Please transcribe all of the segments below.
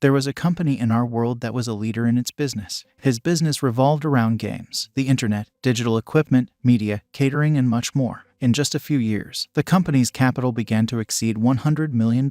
There was a company in our world that was a leader in its business. His business revolved around games, the internet, digital equipment, media, catering, and much more. In just a few years, the company's capital began to exceed $100 million.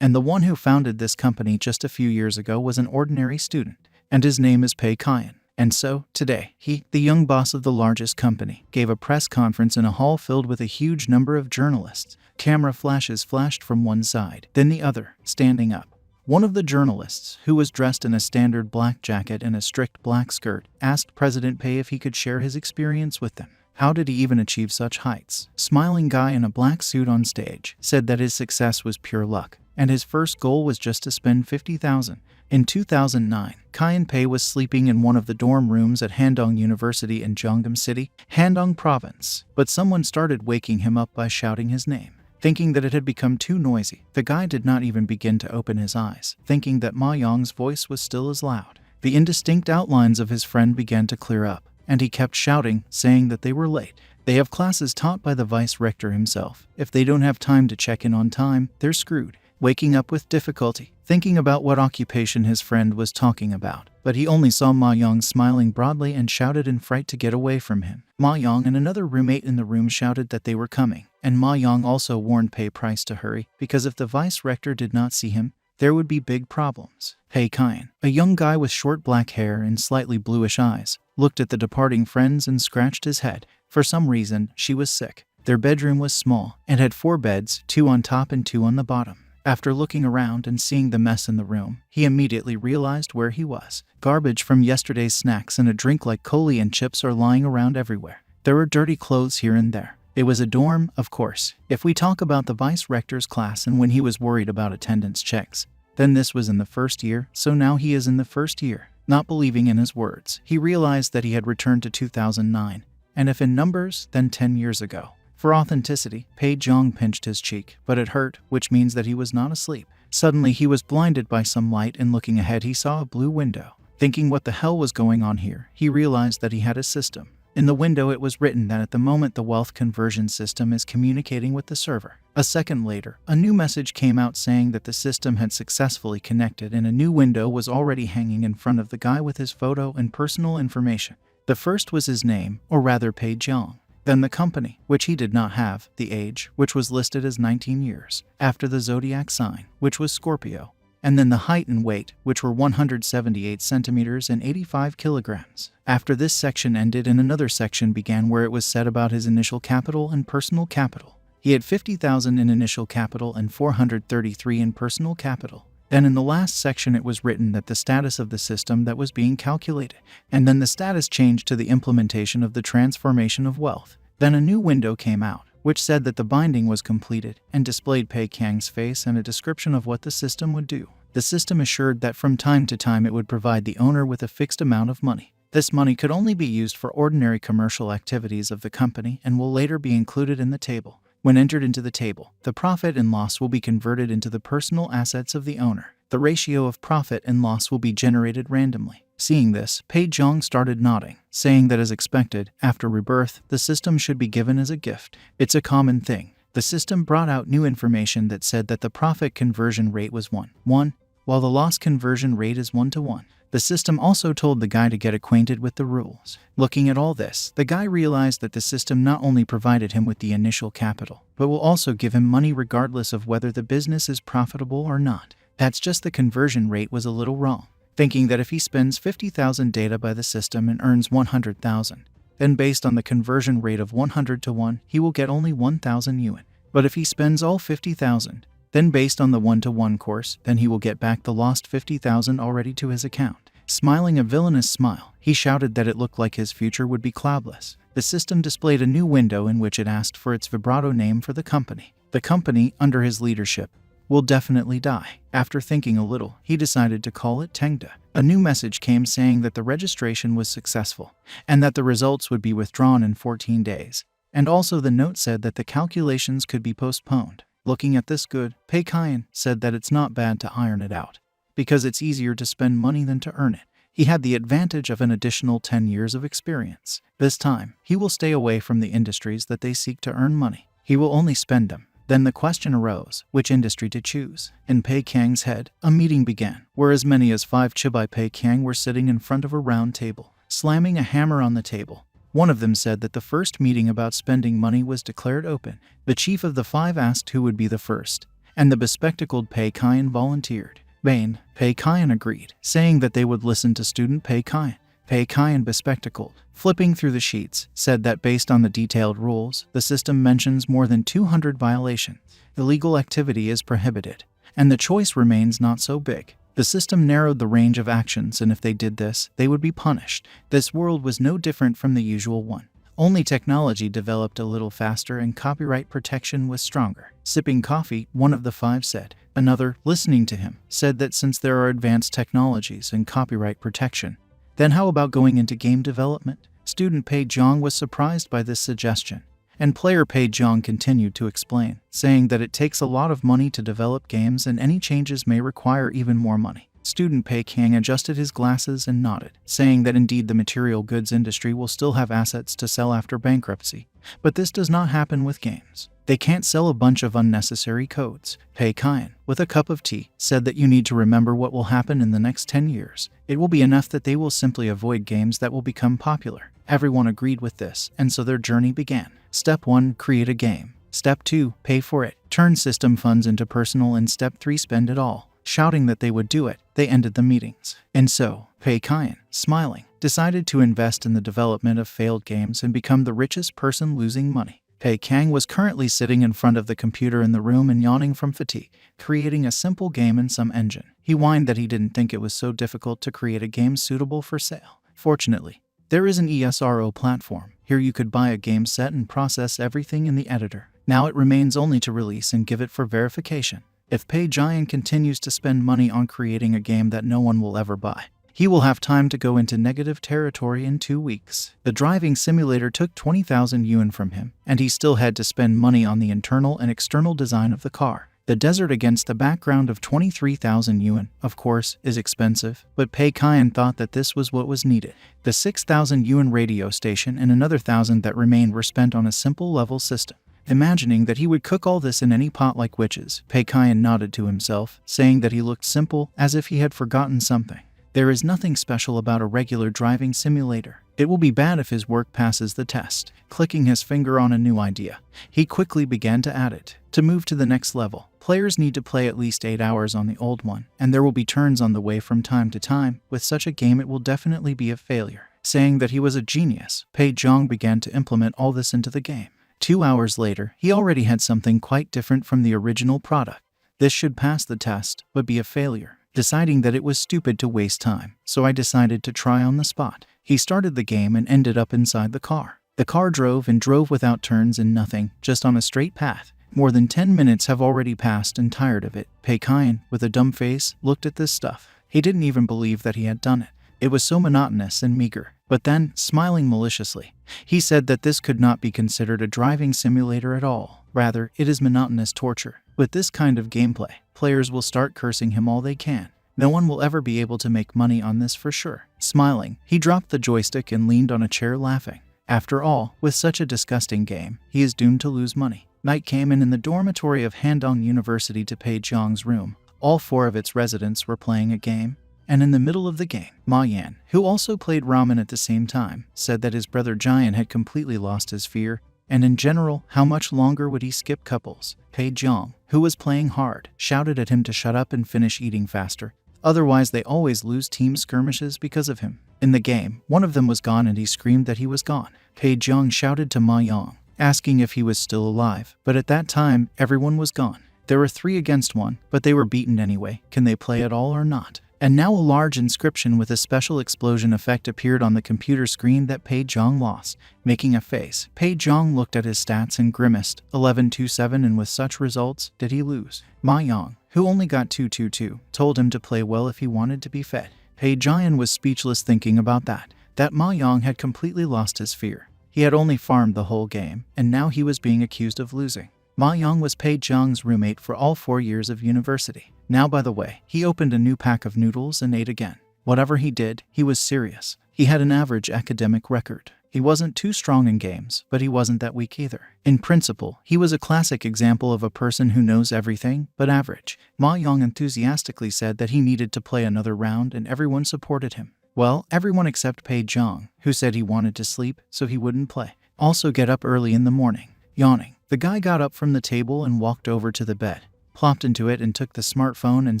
And the one who founded this company just a few years ago was an ordinary student. And his name is Pei Kian. And so, today, he, the young boss of the largest company, gave a press conference in a hall filled with a huge number of journalists. Camera flashes flashed from one side, then the other, standing up. One of the journalists, who was dressed in a standard black jacket and a strict black skirt, asked President Pei if he could share his experience with them. How did he even achieve such heights? Smiling guy in a black suit on stage said that his success was pure luck, and his first goal was just to spend 50,000. In 2009, Kian Pei was sleeping in one of the dorm rooms at Handong University in Jeongnam City, Handong Province, but someone started waking him up by shouting his name. Thinking that it had become too noisy, the guy did not even begin to open his eyes, thinking that Ma Yong's voice was still as loud. The indistinct outlines of his friend began to clear up, and he kept shouting, saying that they were late. They have classes taught by the vice rector himself. If they don't have time to check in on time, they're screwed. Waking up with difficulty, thinking about what occupation his friend was talking about. But he only saw Ma Yong smiling broadly and shouted in fright to get away from him. Ma Yong and another roommate in the room shouted that they were coming, and Ma Yong also warned Pei Price to hurry, because if the vice rector did not see him, there would be big problems. Pei Kian, a young guy with short black hair and slightly bluish eyes, looked at the departing friends and scratched his head. For some reason, she was sick. Their bedroom was small, and had 4 beds, 2 on top and 2 on the bottom. After looking around and seeing the mess in the room, he immediately realized where he was. Garbage from yesterday's snacks and a drink like cola and chips are lying around everywhere. There were dirty clothes here and there. It was a dorm, of course. If we talk about the vice rector's class and when he was worried about attendance checks, then this was in the first year, so now he is in the first year. Not believing in his words, he realized that he had returned to 2009, and if in numbers, then 10 years ago. For authenticity, Pei Zhang pinched his cheek, but it hurt, which means that he was not asleep. Suddenly he was blinded by some light, and looking ahead he saw a blue window. Thinking what the hell was going on here, he realized that he had a system. In the window it was written that at the moment the wealth conversion system is communicating with the server. A second later, a new message came out saying that the system had successfully connected, and a new window was already hanging in front of the guy with his photo and personal information. The first was his name, or rather Pei Zhang. Then the company, which he did not have, the age, which was listed as 19 years, after the zodiac sign, which was Scorpio, and then the height and weight, which were 178 centimeters and 85 kilograms. After this section ended and another section began where it was said about his initial capital and personal capital. He had 50,000 in initial capital and 433 in personal capital. Then in the last section it was written that the status of the system that was being calculated, and then the status changed to the implementation of the transformation of wealth. Then a new window came out, which said that the binding was completed, and displayed Pei Kang's face and a description of what the system would do. The system assured that from time to time it would provide the owner with a fixed amount of money. This money could only be used for ordinary commercial activities of the company and will later be included in the table. When entered into the table, the profit and loss will be converted into the personal assets of the owner. The ratio of profit and loss will be generated randomly. Seeing this, Pei Zhang started nodding, saying that as expected, after rebirth, the system should be given as a gift. It's a common thing. The system brought out new information that said that the profit conversion rate was 1:1, while the loss conversion rate is 1:1. The system also told the guy to get acquainted with the rules. Looking at all this, the guy realized that the system not only provided him with the initial capital, but will also give him money regardless of whether the business is profitable or not. That's just the conversion rate was a little wrong. Thinking that if he spends 50,000 data by the system and earns 100,000, then based on the conversion rate of 100:1, he will get only 1,000 yuan. But if he spends all 50,000, then based on the 1:1 course, then he will get back the lost 50,000 already to his account. Smiling a villainous smile, he shouted that it looked like his future would be cloudless. The system displayed a new window in which it asked for its vibrato name for the company. The company, under his leadership, will definitely die. After thinking a little, he decided to call it Tengda. A new message came saying that the registration was successful, and that the results would be withdrawn in 14 days. And also the note said that the calculations could be postponed. Looking at this good, Pei Kian said that it's not bad to iron it out, because it's easier to spend money than to earn it. He had the advantage of an additional 10 years of experience. This time, he will stay away from the industries that they seek to earn money. He will only spend them Then the question arose, which industry to choose. In Pei Kang's head, a meeting began, where as many as 5 Chibai Pei Kang were sitting in front of a round table, slamming a hammer on the table. One of them said that the first meeting about spending money was declared open. The chief of the 5 asked who would be the first, and the bespectacled Pei Kian volunteered. Bane, Pei Kian agreed, saying that they would listen to student Pei Kian. Pei Kian, bespectacled, flipping through the sheets, said that based on the detailed rules, the system mentions more than 200 violations. Illegal activity is prohibited, and the choice remains not so big. The system narrowed the range of actions, and if they did this, they would be punished. This world was no different from the usual one. Only technology developed a little faster and copyright protection was stronger. Sipping coffee, one of the 5 said. Another, listening to him, said that since there are advanced technologies and copyright protection, then how about going into game development? Student Pei Zhang was surprised by this suggestion, and player Pei Zhang continued to explain, saying that it takes a lot of money to develop games and any changes may require even more money. Student Pei Kang adjusted his glasses and nodded, saying that indeed the material goods industry will still have assets to sell after bankruptcy, but this does not happen with games. They can't sell a bunch of unnecessary codes. Pei Kian, with a cup of tea, said that you need to remember what will happen in the next 10 years. It will be enough that they will simply avoid games that will become popular. Everyone agreed with this, and so their journey began. Step 1, create a game. Step 2, pay for it. Turn system funds into personal, and Step 3, spend it all. Shouting that they would do it, they ended the meetings. And so, Pei Kian, smiling, decided to invest in the development of failed games and become the richest person losing money. Pei Kang was currently sitting in front of the computer in the room and yawning from fatigue, creating a simple game in some engine. He whined that he didn't think it was so difficult to create a game suitable for sale. Fortunately, there is an ESRO platform. Here you could buy a game set and process everything in the editor. Now it remains only to release and give it for verification. If Pei Jian continues to spend money on creating a game that no one will ever buy, he will have time to go into negative territory in 2 weeks. The driving simulator took 20,000 yuan from him, and he still had to spend money on the internal and external design of the car. The desert against the background of 23,000 yuan, of course, is expensive, but Pei Kian thought that this was what was needed. The 6,000 yuan radio station and another 1,000 that remained were spent on a simple level system. Imagining that he would cook all this in any pot like witches, Pei Kian nodded to himself, saying that he looked simple, as if he had forgotten something. There is nothing special about a regular driving simulator. It will be bad if his work passes the test. Clicking his finger on a new idea, he quickly began to add it. To move to the next level, players need to play at least 8 hours on the old one, and there will be turns on the way from time to time. With such a game it will definitely be a failure. Saying that he was a genius, Pei Zhang began to implement all this into the game. 2 hours later, he already had something quite different from the original product. This should pass the test, but be a failure. Deciding that it was stupid to waste time, so I decided to try on the spot. He started the game and ended up inside the car. The car drove and drove without turns and nothing, just on a straight path. More than 10 minutes have already passed and tired of it. Pei Kian, with a dumb face, looked at this stuff. He didn't even believe that he had done it. It was so monotonous and meager. But then, smiling maliciously, he said that this could not be considered a driving simulator at all. Rather, it is monotonous torture. With this kind of gameplay, players will start cursing him all they can. No one will ever be able to make money on this for sure. Smiling, he dropped the joystick and leaned on a chair laughing. After all, with such a disgusting game, he is doomed to lose money. Night came in the dormitory of Handong University to Pei Zhang's room. All 4 of its residents were playing a game. And in the middle of the game, Ma Yan, who also played ramen at the same time, said that his brother Jian had completely lost his fear, and in general, how much longer would he skip couples? Pei Zhang, who was playing hard, shouted at him to shut up and finish eating faster. Otherwise, they always lose team skirmishes because of him. In the game, one of them was gone and he screamed that he was gone. Pei Zhang shouted to Ma Yang, asking if he was still alive, but at that time, everyone was gone. There were 3 against 1, but they were beaten anyway. Can they play at all or not? And now a large inscription with a special explosion effect appeared on the computer screen that Pei Zhang lost. Making a face, Pei Zhang looked at his stats and grimaced. 11-27, and with such results, did he lose? Ma Yang, who only got 2-2-2, told him to play well if he wanted to be fed. Pei Jian was speechless thinking about that Ma Yang had completely lost his fear. He had only farmed the whole game, and now he was being accused of losing. Ma Yang was Pei Zhang's roommate for all 4 years of university. Now, by the way, he opened a new pack of noodles and ate again. Whatever he did, he was serious. He had an average academic record. He wasn't too strong in games, but he wasn't that weak either. In principle, he was a classic example of a person who knows everything, but average. Ma Yong enthusiastically said that he needed to play another round and everyone supported him. Well, everyone except Pei Zhang, who said he wanted to sleep, so he wouldn't play. Also get up early in the morning. Yawning, the guy got up from the table and walked over to the bed, plopped into it and took the smartphone and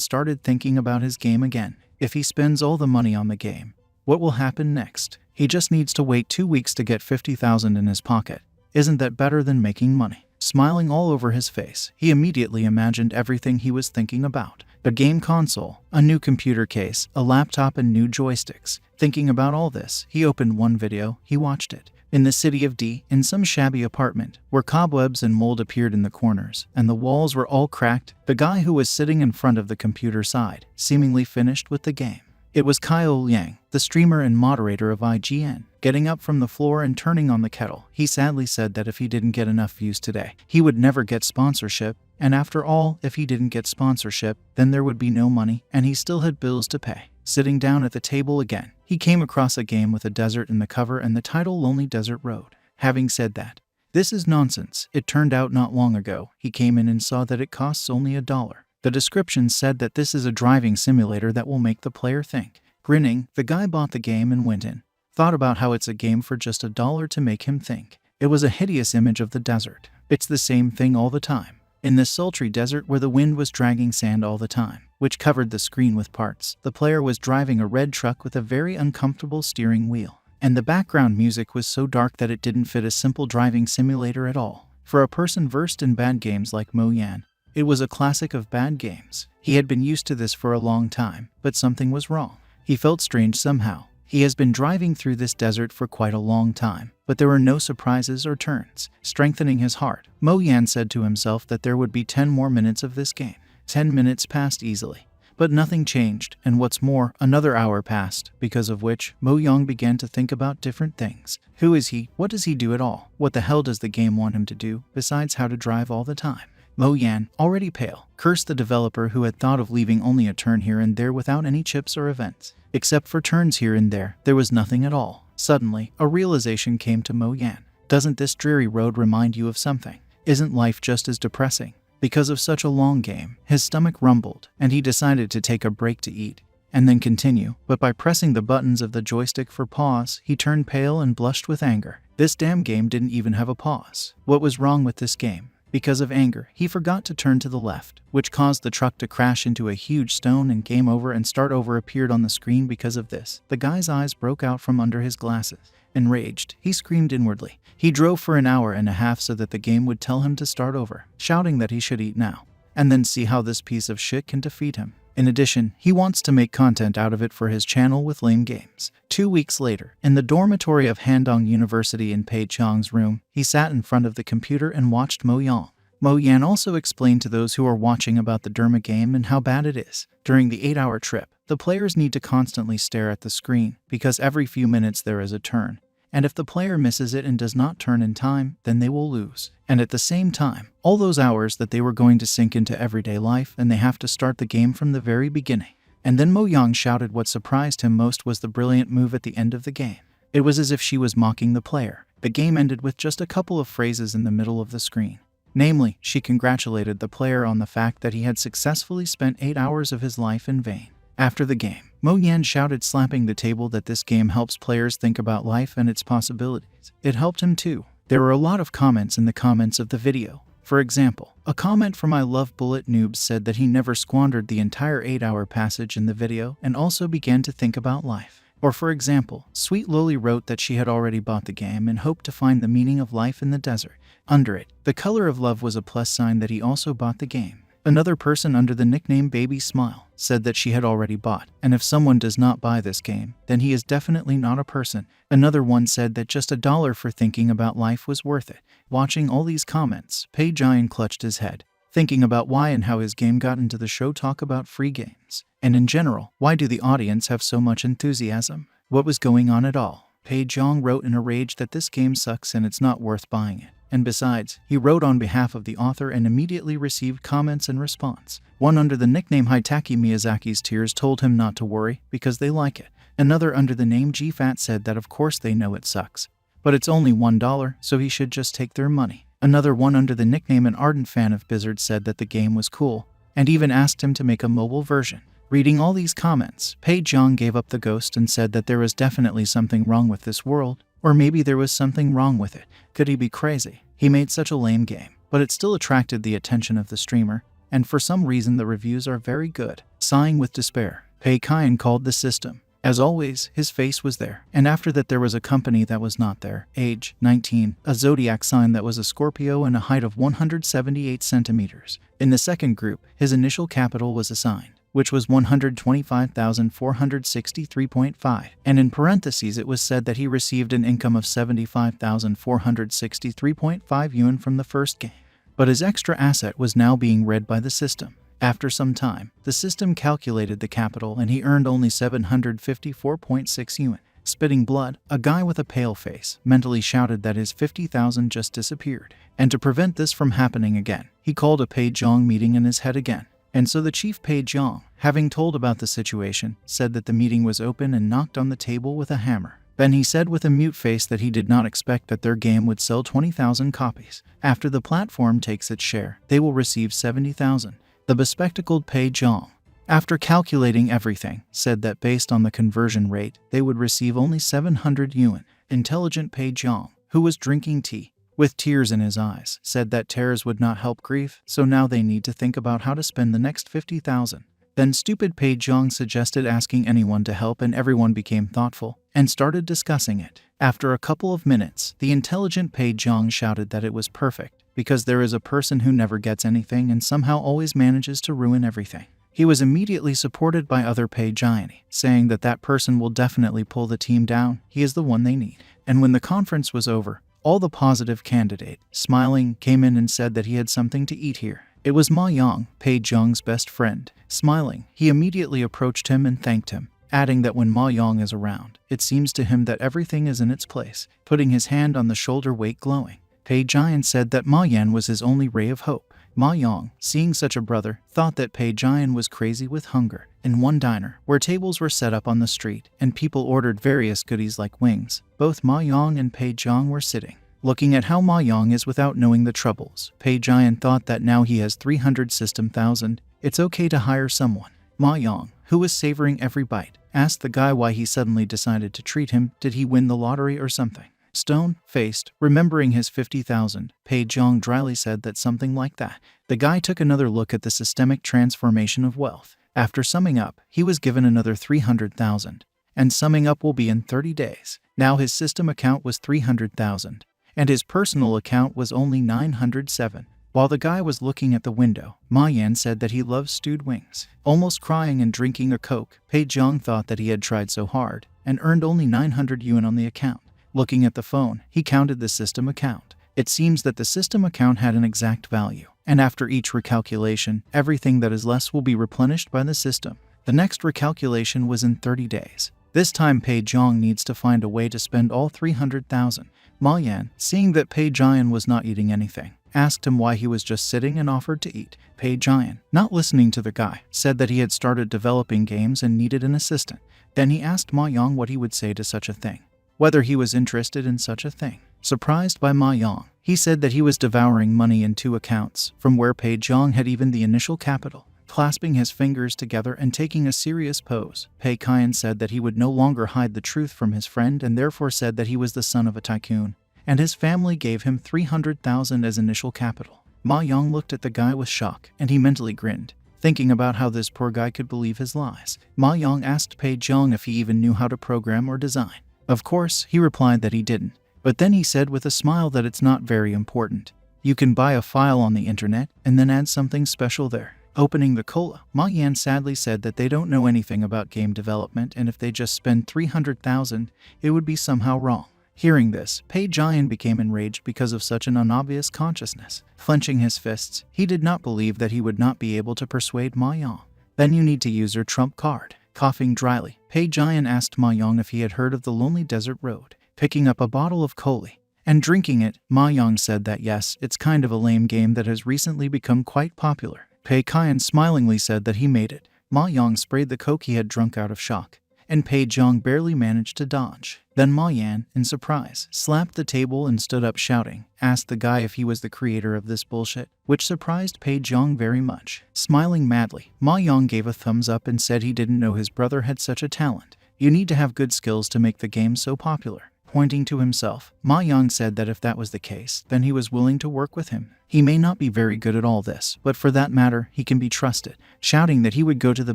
started thinking about his game again. If he spends all the money on the game, what will happen next? He just needs to wait 2 weeks to get 50,000 in his pocket. Isn't that better than making money? Smiling all over his face, he immediately imagined everything he was thinking about. A game console, a new computer case, a laptop and new joysticks. Thinking about all this, he opened one video, he watched it. In the city of D, in some shabby apartment, where cobwebs and mold appeared in the corners, and the walls were all cracked, the guy who was sitting in front of the computer sighed, seemingly finished with the game. It was Kyle Liang, the streamer and moderator of IGN. Getting up from the floor and turning on the kettle, he sadly said that if he didn't get enough views today, he would never get sponsorship, and after all, if he didn't get sponsorship, then there would be no money, and he still had bills to pay. Sitting down at the table again, he came across a game with a desert in the cover and the title Lonely Desert Road. Having said that, this is nonsense. It turned out not long ago, he came in and saw that it costs only $1. The description said that this is a driving simulator that will make the player think. Grinning, the guy bought the game and went in. Thought about how it's a game for just $1 to make him think. It was a hideous image of the desert. It's the same thing all the time. In this sultry desert where the wind was dragging sand all the time, which covered the screen with parts, the player was driving a red truck with a very uncomfortable steering wheel. And the background music was so dark that it didn't fit a simple driving simulator at all. For a person versed in bad games like Mo Yan, it was a classic of bad games. He had been used to this for a long time, but something was wrong. He felt strange somehow. He has been driving through this desert for quite a long time, but there were no surprises or turns. Strengthening his heart, Mo Yan said to himself that there would be 10 more minutes of this game. 10 minutes passed easily, but nothing changed, and what's more, another hour passed, because of which Mo Yang began to think about different things. Who is he? What does he do at all? What the hell does the game want him to do, besides how to drive all the time? Mo Yan, already pale, cursed the developer who had thought of leaving only a turn here and there without any chips or events. Except for turns here and there was nothing at all. Suddenly, a realization came to Mo Yan. Doesn't this dreary road remind you of something? Isn't life just as depressing? Because of such a long game, his stomach rumbled, and he decided to take a break to eat, and then continue, but by pressing the buttons of the joystick for pause, he turned pale and blushed with anger. This damn game didn't even have a pause. What was wrong with this game? Because of anger, he forgot to turn to the left, which caused the truck to crash into a huge stone, and game over and start over appeared on the screen. Because of this, the guy's eyes broke out from under his glasses. Enraged, he screamed inwardly. He drove for an hour and a half so that the game would tell him to start over, shouting that he should eat now, and then see how this piece of shit can defeat him. In addition, he wants to make content out of it for his channel with lame games. 2 weeks later, in the dormitory of Handong University in Pei Chang's room, he sat in front of the computer and watched Mo Yang. Mo Yan also explained to those who are watching about the Derma game and how bad it is. During the 8-hour trip, the players need to constantly stare at the screen, because every few minutes there is a turn. And if the player misses it and does not turn in time, then they will lose. And at the same time, all those hours that they were going to sink into everyday life, and they have to start the game from the very beginning. And then Mo Yang shouted what surprised him most was the brilliant move at the end of the game. It was as if she was mocking the player. The game ended with just a couple of phrases in the middle of the screen. Namely, she congratulated the player on the fact that he had successfully spent 8 hours of his life in vain. After the game, Mo Yan shouted, slapping the table, that this game helps players think about life and its possibilities. It helped him too. There were a lot of comments in the comments of the video. For example, a comment from I Love Bullet Noobs said that he never squandered the entire 8-hour passage in the video and also began to think about life. Or for example, Sweet Loli wrote that she had already bought the game and hoped to find the meaning of life in the desert. Under it, the color of love was a plus sign that he also bought the game. Another person under the nickname Baby Smile said that she had already bought, and if someone does not buy this game, then he is definitely not a person. Another one said that just $1 for thinking about life was worth it. Watching all these comments, Pei Jian clutched his head, thinking about why and how his game got into the show talk about free games. And in general, why do the audience have so much enthusiasm? What was going on at all? Pei Jiang wrote in a rage that this game sucks and it's not worth buying it. And besides, he wrote on behalf of the author and immediately received comments in response. One under the nickname Hitaki Miyazaki's tears told him not to worry because they like it. Another under the name GFat said that of course they know it sucks, but it's only $1, so he should just take their money. Another one under the nickname an ardent fan of Blizzard said that the game was cool, and even asked him to make a mobile version. Reading all these comments, Pei Zhang gave up the ghost and said that there was definitely something wrong with this world, or maybe there was something wrong with it. Could he be crazy? He made such a lame game, but it still attracted the attention of the streamer, and for some reason the reviews are very good. Sighing with despair, Pei Kian called the system. As always, his face was there, and after that there was a company that was not there. Age, 19, a zodiac sign that was a Scorpio and a height of 178 centimeters. In the second group, his initial capital was assigned, which was 125,463.5, and in parentheses it was said that he received an income of 75,463.5 yuan from the first game. But his extra asset was now being read by the system. After some time, the system calculated the capital and he earned only 754.6 yuan. Spitting blood, a guy with a pale face mentally shouted that his 50,000 just disappeared. And to prevent this from happening again, he called a Pei Zhang meeting in his head again. And so the chief Pei Zhang, having told about the situation, said that the meeting was open and knocked on the table with a hammer. Then he said with a mute face that he did not expect that their game would sell 20,000 copies. After the platform takes its share, they will receive 70,000. The bespectacled Pei Zhang, after calculating everything, said that based on the conversion rate, they would receive only 700 yuan. Intelligent Pei Zhang, who was drinking tea, with tears in his eyes, said that tears would not help grief, so now they need to think about how to spend the next 50,000. Then stupid Pei Zhang suggested asking anyone to help and everyone became thoughtful and started discussing it. After a couple of minutes, the intelligent Pei Zhang shouted that it was perfect, because there is a person who never gets anything and somehow always manages to ruin everything. He was immediately supported by other Pei Giants, saying that that person will definitely pull the team down, he is the one they need. And when the conference was over, all the positive candidate, smiling, came in and said that he had something to eat here. It was Ma Yang, Pei Zhang's best friend. Smiling, he immediately approached him and thanked him, adding that when Ma Yang is around, it seems to him that everything is in its place, putting his hand on the shoulder weight glowing. Pei Giant said that Ma Yan was his only ray of hope. Ma Yang, seeing such a brother, thought that Pei Giant was crazy with hunger. In one diner, where tables were set up on the street, and people ordered various goodies like wings, both Ma Yang and Pei Zhang were sitting. Looking at how Ma Yang is without knowing the troubles, Pei Giant thought that now he has 300 system thousand, it's okay to hire someone. Ma Yang, who was savoring every bite, asked the guy why he suddenly decided to treat him. Did he win the lottery or something? Stone-faced, remembering his 50,000, Pei Zhang dryly said that something like that. The guy took another look at the systemic transformation of wealth. After summing up, he was given another 300,000. And summing up will be in 30 days. Now his system account was 300,000. And his personal account was only 907. While the guy was looking at the window, Ma Yan said that he loves stewed wings. Almost crying and drinking a Coke, Pei Zhang thought that he had tried so hard, and earned only 900 yuan on the account. Looking at the phone, he counted the system account. It seems that the system account had an exact value, and after each recalculation, everything that is less will be replenished by the system. The next recalculation was in 30 days. This time Pei Zhang needs to find a way to spend all 300,000. Ma Yan, seeing that Pei Jian was not eating anything, asked him why he was just sitting and offered to eat. Pei Jian, not listening to the guy, said that he had started developing games and needed an assistant. Then he asked Ma Yang what he would say to such a thing, whether he was interested in such a thing. Surprised by Ma Yang, he said that he was devouring money in 2 accounts, from where Pei Zhang had even the initial capital. Clasping his fingers together and taking a serious pose, Pei Kian said that he would no longer hide the truth from his friend and therefore said that he was the son of a tycoon, and his family gave him 300,000 as initial capital. Ma Yang looked at the guy with shock, and he mentally grinned, thinking about how this poor guy could believe his lies. Ma Yang asked Pei Zhang if he even knew how to program or design. Of course, he replied that he didn't, but then he said with a smile that it's not very important. You can buy a file on the internet and then add something special there. Opening the cola, Ma Yan sadly said that they don't know anything about game development and if they just spend 300,000, it would be somehow wrong. Hearing this, Pei Jian became enraged because of such an unobvious consciousness. Clenching his fists, he did not believe that he would not be able to persuade Ma Yang. Then you need to use your trump card. Coughing dryly, Pei Jian asked Ma Yang if he had heard of the Lonely Desert Road. Picking up a bottle of cola and drinking it, Ma Yang said that yes, it's kind of a lame game that has recently become quite popular. Pei Kian smilingly said that he made it. Ma Yang sprayed the coke he had drunk out of shock, and Pei Zhang barely managed to dodge. Then Ma Yan, in surprise, slapped the table and stood up shouting, asked the guy if he was the creator of this bullshit, which surprised Pei Zhang very much. Smiling madly, Ma Yang gave a thumbs up and said he didn't know his brother had such a talent. You need to have good skills to make the game so popular. Pointing to himself, Ma Yang said that if that was the case, then he was willing to work with him. He may not be very good at all this, but for that matter, he can be trusted. Shouting that he would go to the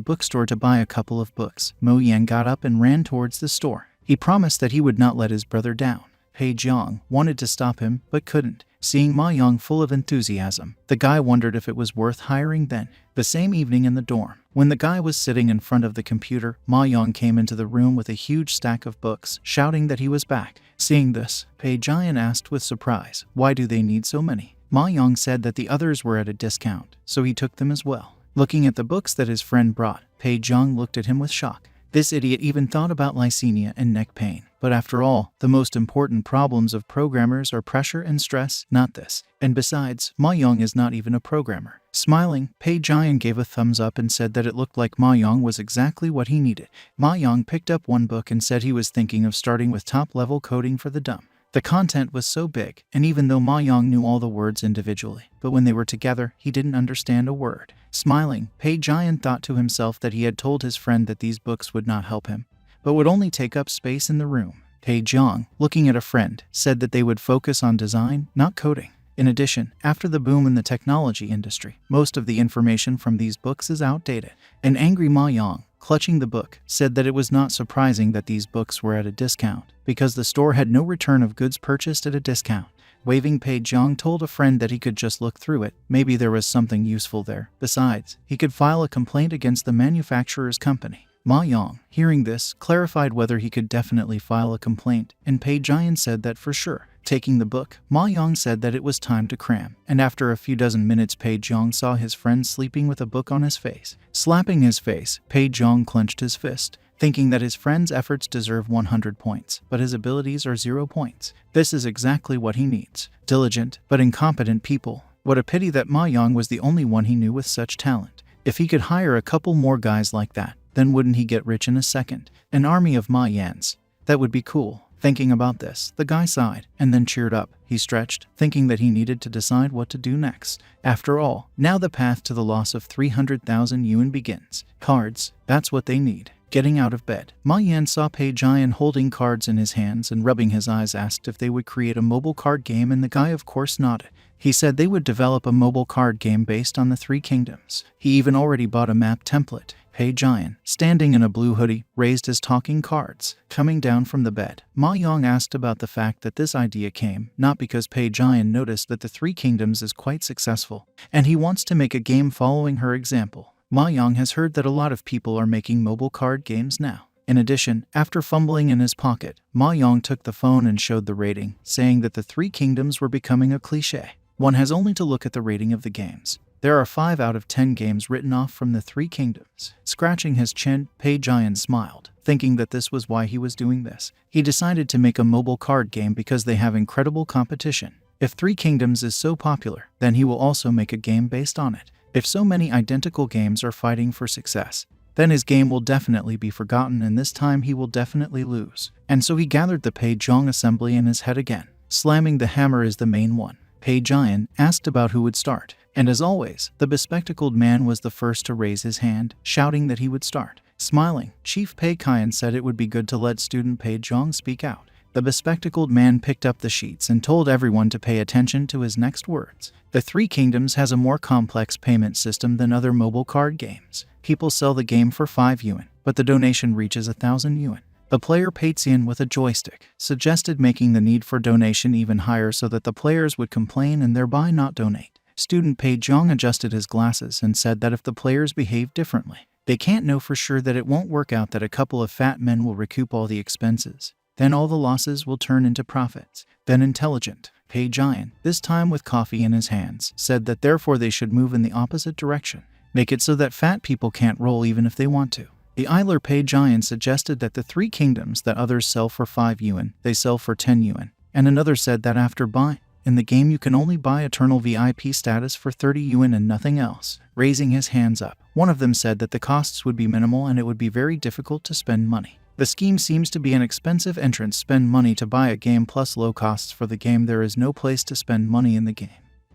bookstore to buy a couple of books, Mo Yan got up and ran towards the store. He promised that he would not let his brother down. Pei Zhang wanted to stop him, but couldn't. Seeing Ma Yang full of enthusiasm, the guy wondered if it was worth hiring then. The same evening in the dorm, when the guy was sitting in front of the computer, Ma Yang came into the room with a huge stack of books, shouting that he was back. Seeing this, Pei Zhang asked with surprise, why do they need so many? Ma Yang said that the others were at a discount, so he took them as well. Looking at the books that his friend brought, Pei Zhang looked at him with shock. This idiot even thought about lysina and neck pain. But after all, the most important problems of programmers are pressure and stress, not this. And besides, Ma Yang is not even a programmer. Smiling, Pei Zhang gave a thumbs up and said that it looked like Ma Yang was exactly what he needed. Ma Yang picked up one book and said he was thinking of starting with top-level coding for the dumb. The content was so big, and even though Ma Yang knew all the words individually, but when they were together, he didn't understand a word. Smiling, Pei Zhang thought to himself that he had told his friend that these books would not help him, but would only take up space in the room. Pei Zhang, looking at a friend, said that they would focus on design, not coding. In addition, after the boom in the technology industry, most of the information from these books is outdated. An angry Ma Yang, clutching the book, said that it was not surprising that these books were at a discount, because the store had no return of goods purchased at a discount. Waving, Pei Zhang told a friend that he could just look through it, maybe there was something useful there. Besides, he could file a complaint against the manufacturer's company. Ma Yang, hearing this, clarified whether he could definitely file a complaint, and Pei Zhang said that for sure. Taking the book, Ma Yang said that it was time to cram, and after a few dozen minutes Pei Zhang saw his friend sleeping with a book on his face. Slapping his face, Pei Zhang clenched his fist, thinking that his friend's efforts deserve 100 points, but his abilities are 0 points. This is exactly what he needs. Diligent, but incompetent people. What a pity that Ma Yang was the only one he knew with such talent. If he could hire a couple more guys like that, then wouldn't he get rich in a second? An army of Ma Yans. That would be cool. Thinking about this, the guy sighed, and then cheered up. He stretched, thinking that he needed to decide what to do next. After all, now the path to the loss of 300,000 yuan begins. Cards, that's what they need. Getting out of bed, Ma Yan saw Pei Zhang holding cards in his hands and rubbing his eyes asked if they would create a mobile card game, and the guy of course nodded. He said they would develop a mobile card game based on the Three Kingdoms. He even already bought a map template. Pei Zhang, standing in a blue hoodie, raised his talking cards. Coming down from the bed, Ma Yang asked about the fact that this idea came, not because Pei Zhang noticed that the Three Kingdoms is quite successful, and he wants to make a game following her example. Ma Yang has heard that a lot of people are making mobile card games now. In addition, after fumbling in his pocket, Ma Yang took the phone and showed the rating, saying that the Three Kingdoms were becoming a cliché. One has only to look at the rating of the games. There are 5 out of 10 games written off from the Three Kingdoms. Scratching his chin, Pei Zhang smiled, thinking that this was why he was doing this. He decided to make a mobile card game because they have incredible competition. If Three Kingdoms is so popular, then he will also make a game based on it. If so many identical games are fighting for success, then his game will definitely be forgotten, and this time he will definitely lose. And so he gathered the Pei Zhang assembly in his head again. Slamming the hammer is the main one. Pei Zhang asked about who would start. And as always, the bespectacled man was the first to raise his hand, shouting that he would start. Smiling, Chief Pei Kian said it would be good to let student Pei Zhang speak out. The bespectacled man picked up the sheets and told everyone to pay attention to his next words. The Three Kingdoms has a more complex payment system than other mobile card games. People sell the game for 5 yuan, but the donation reaches 1,000 yuan. The player Peixian with a joystick suggested making the need for donation even higher so that the players would complain and thereby not donate. Student Pei Zhang adjusted his glasses and said that if the players behave differently, they can't know for sure that it won't work out, that a couple of fat men will recoup all the expenses. Then all the losses will turn into profits. Then intelligent Pei Zhang, this time with coffee in his hands, said that therefore they should move in the opposite direction. Make it so that fat people can't roll even if they want to. The idler Pei Zhang suggested that the Three Kingdoms that others sell for 5 yuan, they sell for 10 yuan. And another said that after buying In the game you can only buy Eternal VIP status for 30 yuan and nothing else. Raising his hands up, one of them said that the costs would be minimal and it would be very difficult to spend money. The scheme seems to be an expensive entrance. Spend money to buy a game plus low costs for the game. There is no place to spend money in the game.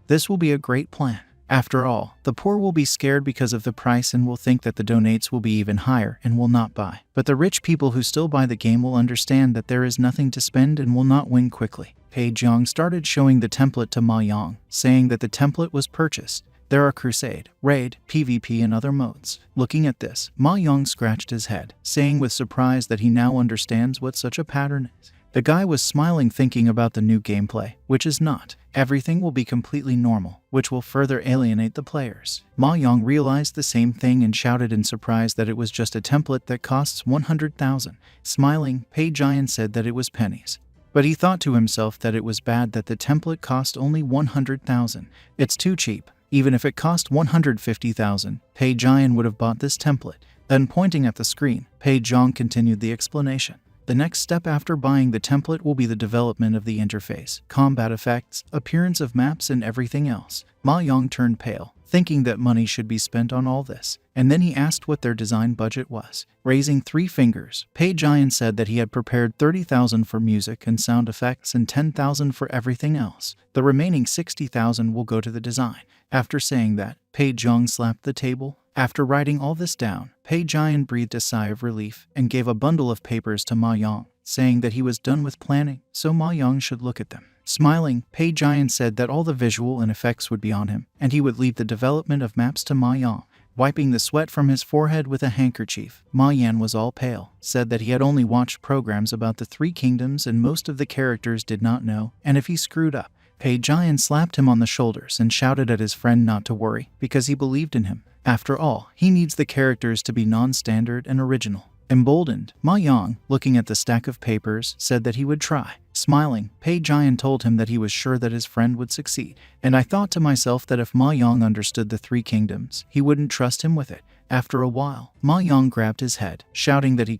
This will be a great plan. After all, the poor will be scared because of the price and will think that the donates will be even higher and will not buy. But the rich people who still buy the game will understand that there is nothing to spend and will not win quickly. Pei Jiang started showing the template to Ma Yang, saying that the template was purchased. There are Crusade, Raid, PvP and other modes. Looking at this, Ma Yang scratched his head, saying with surprise that he now understands what such a pattern is. The guy was smiling, thinking about the new gameplay, which is not. Everything will be completely normal, which will further alienate the players. Ma Yang realized the same thing and shouted in surprise that it was just a template that costs 100,000. Smiling, Pei Jian said that it was pennies. But he thought to himself that it was bad that the template cost only 100,000. It's too cheap. Even if it cost 150,000, Pei Jian would have bought this template. Then pointing at the screen, Pei Jiang continued the explanation. The next step after buying the template will be the development of the interface, combat effects, appearance of maps and everything else. Ma Yang turned pale, thinking that money should be spent on all this, and then he asked what their design budget was. Raising 3 fingers, Pei Jian said that he had prepared 30,000 for music and sound effects and 10,000 for everything else. The remaining 60,000 will go to the design. After saying that, Pei Jiang slapped the table. After writing all this down, Pei Jian breathed a sigh of relief and gave a bundle of papers to Ma Yang, saying that he was done with planning, so Ma Yang should look at them. Smiling, Pei Jian said that all the visual and effects would be on him, and he would leave the development of maps to Ma Yang. Wiping the sweat from his forehead with a handkerchief, Ma Yan was all pale, said that he had only watched programs about the 3 kingdoms and most of the characters did not know, and if he screwed up, Pei Jian slapped him on the shoulders and shouted at his friend not to worry, because he believed in him. After all, he needs the characters to be non-standard and original. Emboldened, Ma Yang, looking at the stack of papers, said that he would try. Smiling, Pei Jian told him that he was sure that his friend would succeed. And I thought to myself that if Ma Yang understood the 3 kingdoms, he wouldn't trust him with it. After a while, Ma Yang grabbed his head, shouting that he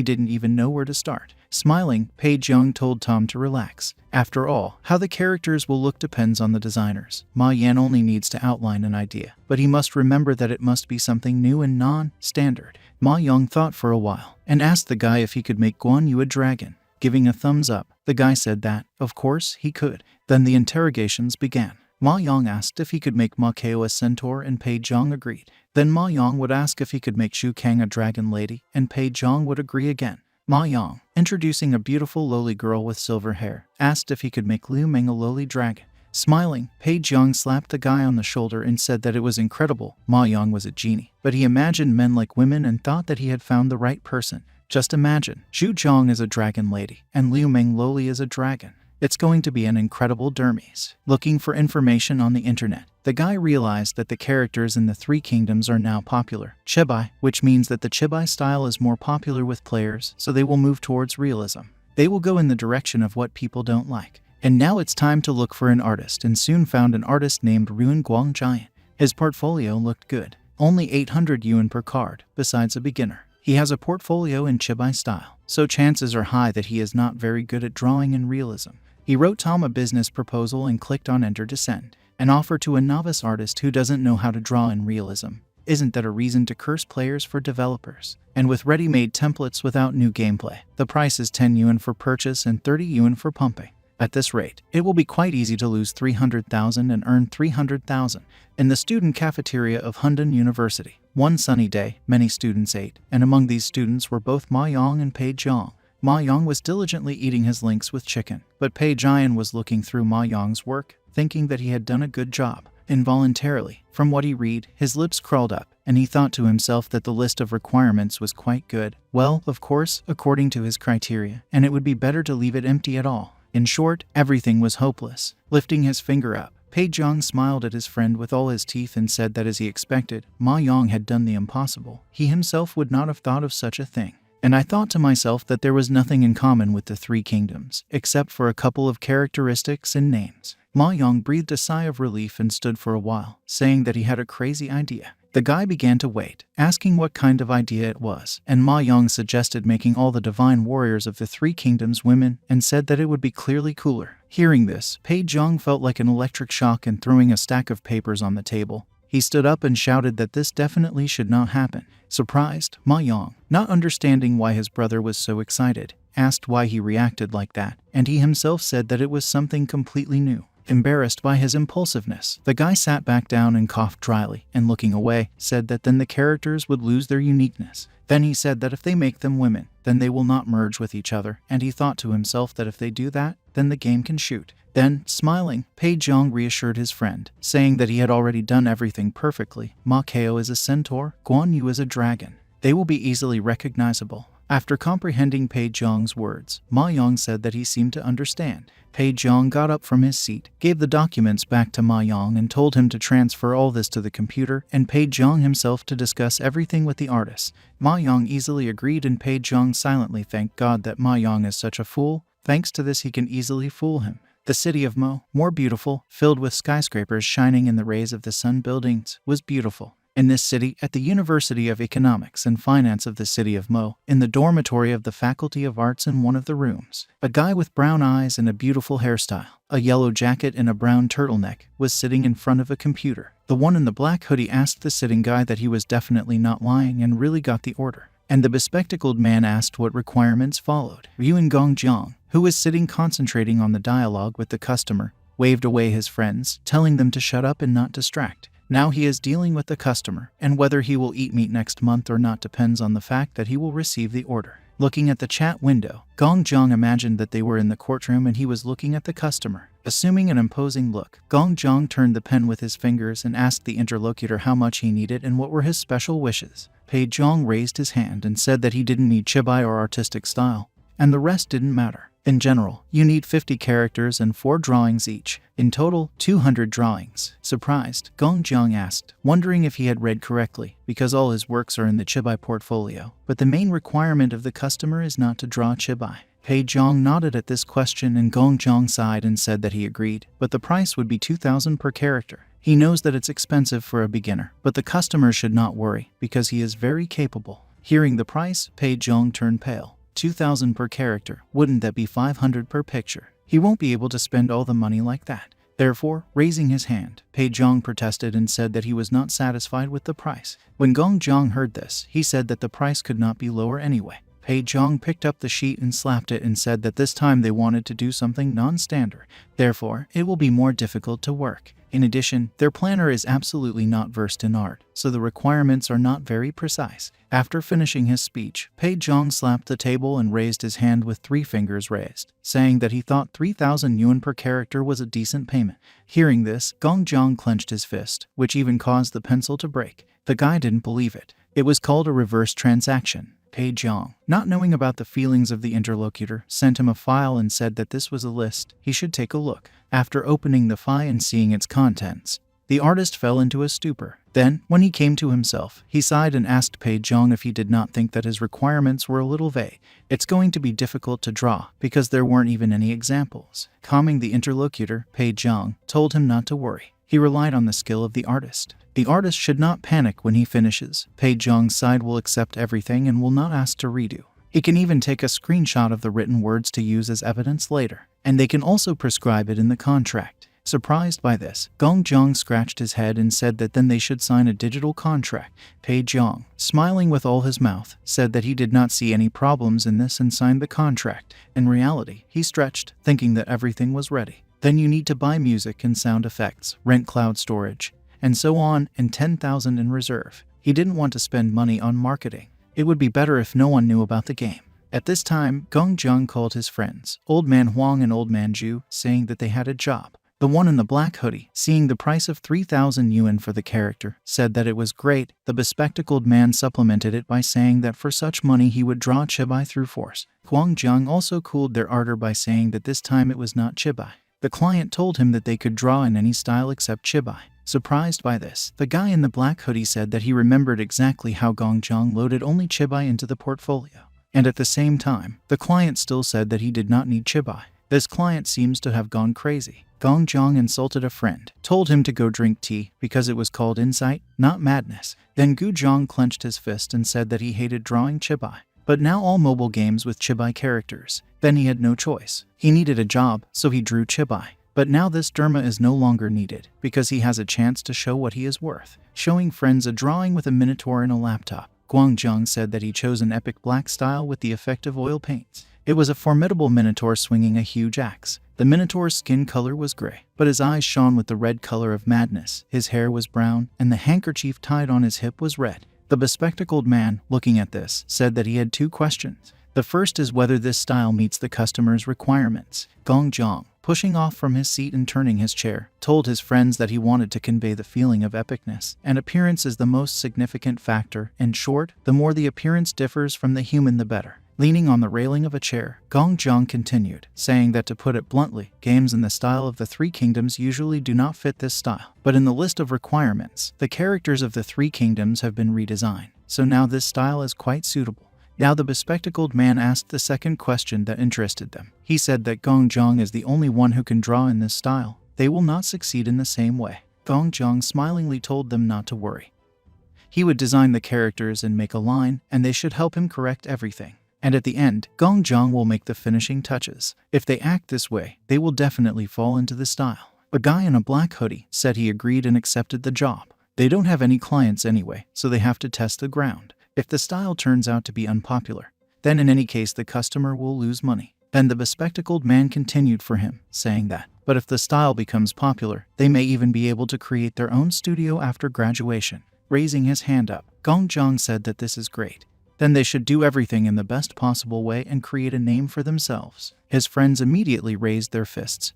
didn't even know where to start. Smiling, Pei Jiang told Tom to relax. After all, how the characters will look depends on the designers. Ma Yan only needs to outline an idea, but he must remember that it must be something new and non-standard. Ma Yang thought for a while, and asked the guy if he could make Guan Yu a dragon. Giving a thumbs up, the guy said that, of course, he could. Then the interrogations began. Ma Yang asked if he could make Ma Keo a centaur and Pei Jiang agreed. Then Ma Yang would ask if he could make Shu Kang a dragon lady, and Pei Jiang would agree again. Ma Yang, introducing a beautiful lowly girl with silver hair, asked if he could make Liu Meng a lowly dragon. Smiling, Pei Jiang slapped the guy on the shoulder and said that it was incredible. Ma Yang was a genie, but he imagined men like women and thought that he had found the right person. Just imagine, Zhu Zhang is a dragon lady, and Liu Meng lowly is a dragon. It's going to be an incredible dermies. Looking for information on the internet, the guy realized that the characters in the 3 kingdoms are now popular. Chibai, which means that the Chibai style is more popular with players, so they will move towards realism. They will go in the direction of what people don't like. And now it's time to look for an artist, and soon found an artist named Ruin Guang Giant. His portfolio looked good. Only 800 yuan per card, besides a beginner. He has a portfolio in Chibai style, so chances are high that he is not very good at drawing in realism. He wrote Tom a business proposal and clicked on Enter to send. An offer to a novice artist who doesn't know how to draw in realism. Isn't that a reason to curse players for developers? And with ready-made templates without new gameplay, the price is 10 yuan for purchase and 30 yuan for pumping. At this rate, it will be quite easy to lose 300,000 and earn 300,000. In the student cafeteria of Hundun University, one sunny day, many students ate, and among these students were both Ma Yang and Pei Jiang. Ma Yang was diligently eating his links with chicken, but Pei Jian was looking through Ma Yang's work, thinking that he had done a good job. Involuntarily, from what he read, his lips crawled up, and he thought to himself that the list of requirements was quite good. Well, of course, according to his criteria, and it would be better to leave it empty at all. In short, everything was hopeless. Lifting his finger up, Pei Jiang smiled at his friend with all his teeth and said that as he expected, Ma Yang had done the impossible. He himself would not have thought of such a thing. And I thought to myself that there was nothing in common with the 3 kingdoms, except for a couple of characteristics and names. Ma Yang breathed a sigh of relief and stood for a while, saying that he had a crazy idea. The guy began to wait, asking what kind of idea it was, and Ma Yang suggested making all the divine warriors of the 3 kingdoms women and said that it would be clearly cooler. Hearing this, Pei Zhang felt like an electric shock and throwing a stack of papers on the table. He stood up and shouted that this definitely should not happen. Surprised, Ma Yang, not understanding why his brother was so excited, asked why he reacted like that, and he himself said that it was something completely new. Embarrassed by his impulsiveness, the guy sat back down and coughed dryly, and looking away, said that then the characters would lose their uniqueness. Then he said that if they make them women, then they will not merge with each other, and he thought to himself that if they do that, then the game can shoot. Then, smiling, Pei Zhang reassured his friend, saying that he had already done everything perfectly. Ma Kao is a centaur, Guan Yu is a dragon. They will be easily recognizable. After comprehending Pei Zhang's words, Ma Yang said that he seemed to understand. Pei Zhang got up from his seat, gave the documents back to Ma Yang and told him to transfer all this to the computer and Pei Zhang himself to discuss everything with the artist. Ma Yang easily agreed and Pei Zhang silently thanked God that Ma Yang is such a fool. Thanks to this he can easily fool him. The city of Mo, more beautiful, filled with skyscrapers shining in the rays of the sun buildings, was beautiful. In this city, at the University of Economics and Finance of the city of Mo, in the dormitory of the Faculty of Arts in one of the rooms, a guy with brown eyes and a beautiful hairstyle, a yellow jacket and a brown turtleneck, was sitting in front of a computer. The one in the black hoodie asked the sitting guy that he was definitely not lying and really got the order. And the bespectacled man asked what requirements followed. Yuan Gongjiang, who was sitting concentrating on the dialogue with the customer, waved away his friends, telling them to shut up and not distract. Now he is dealing with the customer, and whether he will eat meat next month or not depends on the fact that he will receive the order. Looking at the chat window, Gong Jiang imagined that they were in the courtroom and he was looking at the customer. Assuming an imposing look, Gong Jiang turned the pen with his fingers and asked the interlocutor how much he needed and what were his special wishes. Pei Zhang raised his hand and said that he didn't need chibai or artistic style, and the rest didn't matter. In general, you need 50 characters and 4 drawings each. In total, 200 drawings. Surprised, Gong Jiang asked, wondering if he had read correctly, because all his works are in the chibai portfolio. But the main requirement of the customer is not to draw chibai. Pei Zhang nodded at this question and Gong Jiang sighed and said that he agreed, but the price would be 2,000 per character. He knows that it's expensive for a beginner, but the customer should not worry, because he is very capable. Hearing the price, Pei Zhang turned pale. 2,000 per character, wouldn't that be 500 per picture? He won't be able to spend all the money like that. Therefore, raising his hand, Pei Zhang protested and said that he was not satisfied with the price. When Gong Jiang heard this, he said that the price could not be lower anyway. Pei Zhang picked up the sheet and slapped it and said that this time they wanted to do something non-standard. Therefore, it will be more difficult to work. In addition, their planner is absolutely not versed in art, so the requirements are not very precise. After finishing his speech, Pei Zhang slapped the table and raised his hand with 3 fingers raised, saying that he thought 3,000 yuan per character was a decent payment. Hearing this, Gong Jiang clenched his fist, which even caused the pencil to break. The guy didn't believe it. It was called a reverse transaction. Pei Zhang, not knowing about the feelings of the interlocutor, sent him a file and said that this was a list. He should take a look. After opening the file and seeing its contents, the artist fell into a stupor. Then, when he came to himself, he sighed and asked Pei Zhang if he did not think that his requirements were a little vague. It's going to be difficult to draw, because there weren't even any examples. Calming the interlocutor, Pei Zhang told him not to worry. He relied on the skill of the artist. The artist should not panic when he finishes. Pei Zhang's side will accept everything and will not ask to redo. He can even take a screenshot of the written words to use as evidence later, and they can also prescribe it in the contract. Surprised by this, Gong Jiang scratched his head and said that then they should sign a digital contract. Pei Zhang, smiling with all his mouth, said that he did not see any problems in this and signed the contract. In reality, he stretched, thinking that everything was ready. Then you need to buy music and sound effects, rent cloud storage, and so on, and 10,000 in reserve. He didn't want to spend money on marketing. It would be better if no one knew about the game. At this time, Gong Jiang called his friends, Old Man Huang and Old Man Zhu, saying that they had a job. The one in the black hoodie, seeing the price of 3,000 yuan for the character, said that it was great. The bespectacled man supplemented it by saying that for such money he would draw chibai through force. Huang Jiang also cooled their ardor by saying that this time it was not chibai. The client told him that they could draw in any style except chibai. Surprised by this, the guy in the black hoodie said that he remembered exactly how Gong Jiang loaded only chibai into the portfolio. And at the same time, the client still said that he did not need chibai. This client seems to have gone crazy. Gong Jiang insulted a friend, told him to go drink tea because it was called insight, not madness. Then Gu Zhang clenched his fist and said that he hated drawing chibai. but now all mobile games with chibi characters. Then he had no choice. He needed a job, so he drew chibi. But now this derma is no longer needed, because he has a chance to show what he is worth. Showing friends a drawing with a minotaur and a laptop, Guangzhong said that he chose an epic black style with the effective oil paints. It was a formidable minotaur swinging a huge axe. The minotaur's skin color was gray, but his eyes shone with the red color of madness. His hair was brown, and the handkerchief tied on his hip was red. The bespectacled man, looking at this, said that he had two questions. The first is whether this style meets the customer's requirements. Guangzhong, pushing off from his seat and turning his chair, told his friends that he wanted to convey the feeling of epicness, and appearance is the most significant factor. In short, the more the appearance differs from the human, the better. Leaning on the railing of a chair, Guangzhong continued, saying that to put it bluntly, games in the style of the Three Kingdoms usually do not fit this style. But in the list of requirements, the characters of the Three Kingdoms have been redesigned, so now this style is quite suitable. Now the bespectacled man asked the second question that interested them. He said that Guangzhong is the only one who can draw in this style. They will not succeed in the same way. Guangzhong smilingly told them not to worry. He would design the characters and make a line, and they should help him correct everything. And at the end, Guangzhong will make the finishing touches. If they act this way, they will definitely fall into the style. A guy in a black hoodie said he agreed and accepted the job. They don't have any clients anyway, so they have to test the ground. If the style turns out to be unpopular, then in any case the customer will lose money. Then the bespectacled man continued for him, saying that, but if the style becomes popular, they may even be able to create their own studio after graduation. Raising his hand up, Guangzhong said that this is great. Then they should do everything in the best possible way and create a name for themselves. His friends immediately raised their fists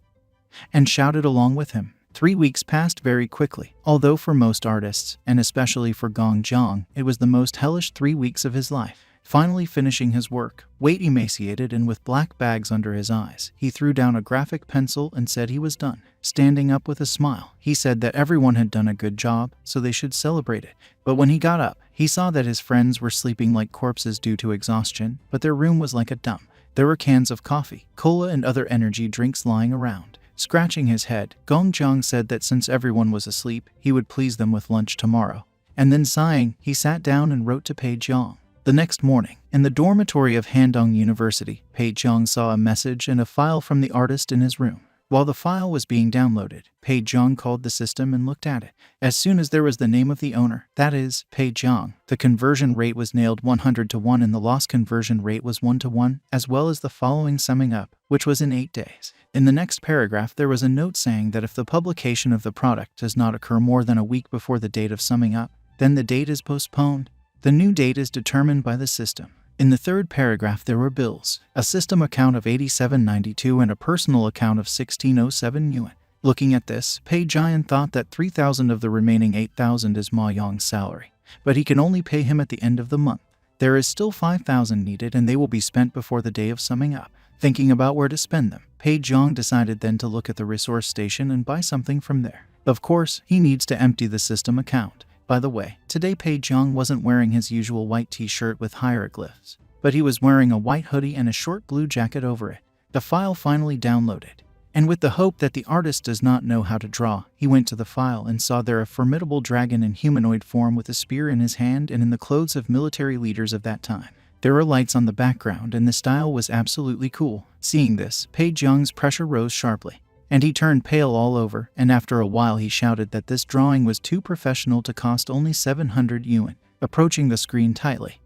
and shouted along with him. 3 weeks passed very quickly, although for most artists, and especially for Guangzhong, it was the most hellish 3 weeks of his life. Finally finishing his work, weight emaciated and with black bags under his eyes, he threw down a graphic pencil and said he was done. Standing up with a smile, he said that everyone had done a good job, so they should celebrate it. But when he got up, he saw that his friends were sleeping like corpses due to exhaustion, but their room was like a dump. There were cans of coffee, cola and other energy drinks lying around. Scratching his head, Guangzhong said that since everyone was asleep, he would please them with lunch tomorrow. And then sighing, he sat down and wrote to Pei Zhang. The next morning, in the dormitory of Handong University, Pei Zhang saw a message and a file from the artist in his room. While the file was being downloaded, Pei Zhang called the system and looked at it. As soon as there was the name of the owner, that is, Pei Zhang, the conversion rate was nailed 100 to 1 and the loss conversion rate was 1 to 1, as well as the following summing up, which was in 8 days. In the next paragraph, there was a note saying that if the publication of the product does not occur more than a week before the date of summing up, then the date is postponed. The new date is determined by the system. In the third paragraph there were bills, a system account of 8792 and a personal account of 1607 yuan. Looking at this, Pei Jian thought that 3,000 of the remaining 8,000 is Ma Yong's salary, but he can only pay him at the end of the month. There is still 5,000 needed and they will be spent before the day of summing up. Thinking about where to spend them, Pei Zhang decided then to look at the resource station and buy something from there. Of course, he needs to empty the system account. By the way, today Pei Zhang wasn't wearing his usual white t-shirt with hieroglyphs, but he was wearing a white hoodie and a short blue jacket over it. The file finally downloaded, and with the hope that the artist does not know how to draw, he went to the file and saw there a formidable dragon in humanoid form with a spear in his hand and in the clothes of military leaders of that time. There were lights on the background and the style was absolutely cool. Seeing this, Pei Zhang's pressure rose sharply, and he turned pale all over, and after a while he shouted that this drawing was too professional to cost only 700 yuan. Approaching the screen tightly,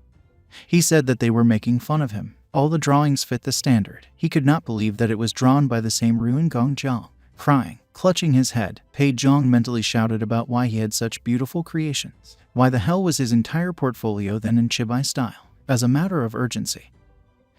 he said that they were making fun of him. All the drawings fit the standard. He could not believe that it was drawn by the same ruined Guangzhong. Crying, clutching his head, Pei Zhang mentally shouted about why he had such beautiful creations. Why the hell was his entire portfolio then in chibi style? As a matter of urgency,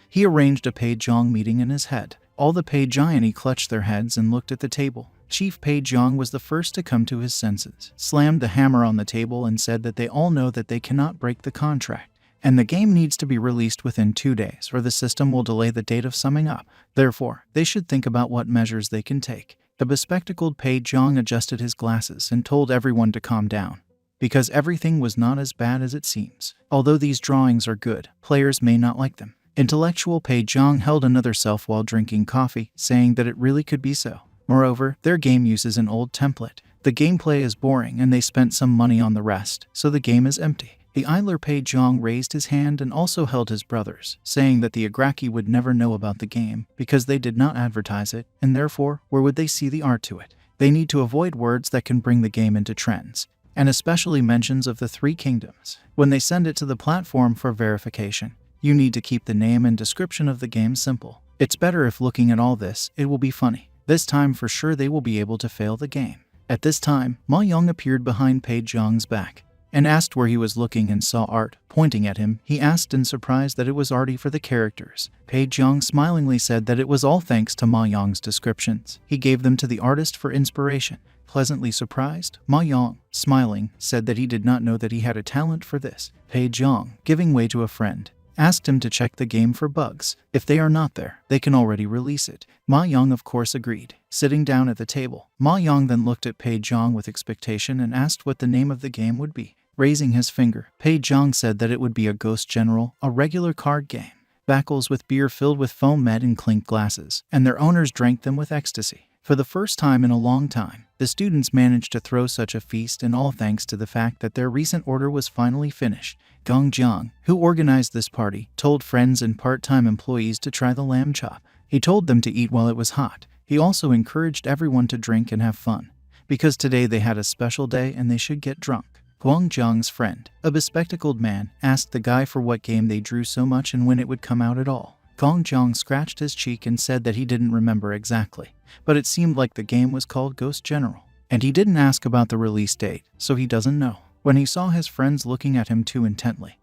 he arranged a Pei Zhang meeting in his head. All the Pei Jiani clutched their heads and looked at the table. Chief Pei Zhang was the first to come to his senses, slammed the hammer on the table and said that they all know that they cannot break the contract, and the game needs to be released within 2 days or the system will delay the date of summing up. Therefore, they should think about what measures they can take. The bespectacled Pei Zhang adjusted his glasses and told everyone to calm down, because everything was not as bad as it seems. Although these drawings are good, players may not like them. Intellectual Pei Zhang held another self while drinking coffee, saying that it really could be so. Moreover, their game uses an old template. The gameplay is boring and they spent some money on the rest, so the game is empty. The idler Pei Zhang raised his hand and also held his brother's, saying that the Agraki would never know about the game because they did not advertise it, and therefore, where would they see the art to it? They need to avoid words that can bring the game into trends, and especially mentions of the Three Kingdoms. When they send it to the platform for verification, you need to keep the name and description of the game simple. It's better if looking at all this, it will be funny. This time for sure they will be able to fail the game. At this time, Ma Yong appeared behind Pei Zhang's back and asked where he was looking and saw art. Pointing at him, he asked in surprise that it was arty for the characters. Pei Zhang smilingly said that it was all thanks to Ma Yong's descriptions. He gave them to the artist for inspiration. Pleasantly surprised, Ma Yong, smiling, said that he did not know that he had a talent for this. Pei Zhang, giving way to a friend, asked him to check the game for bugs. If they are not there, they can already release it. Ma Yong of course agreed. Sitting down at the table, Ma Yong then looked at Pei Zhang with expectation and asked what the name of the game would be. Raising his finger, Pei Zhang said that it would be a Ghost General, a regular card game. Backles with beer filled with foam met in clink glasses, and their owners drank them with ecstasy. For the first time in a long time, the students managed to throw such a feast, and all thanks to the fact that their recent order was finally finished. Gong Jiang, who organized this party, told friends and part-time employees to try the lamb chop. He told them to eat while it was hot. He also encouraged everyone to drink and have fun, because today they had a special day and they should get drunk. Guang Jiang's friend, a bespectacled man, asked the guy for what game they drew so much and when it would come out at all. Gong Jiang scratched his cheek and said that he didn't remember exactly, but it seemed like the game was called Ghost General. And he didn't ask about the release date, so he doesn't know. When he saw his friends looking at him too intently,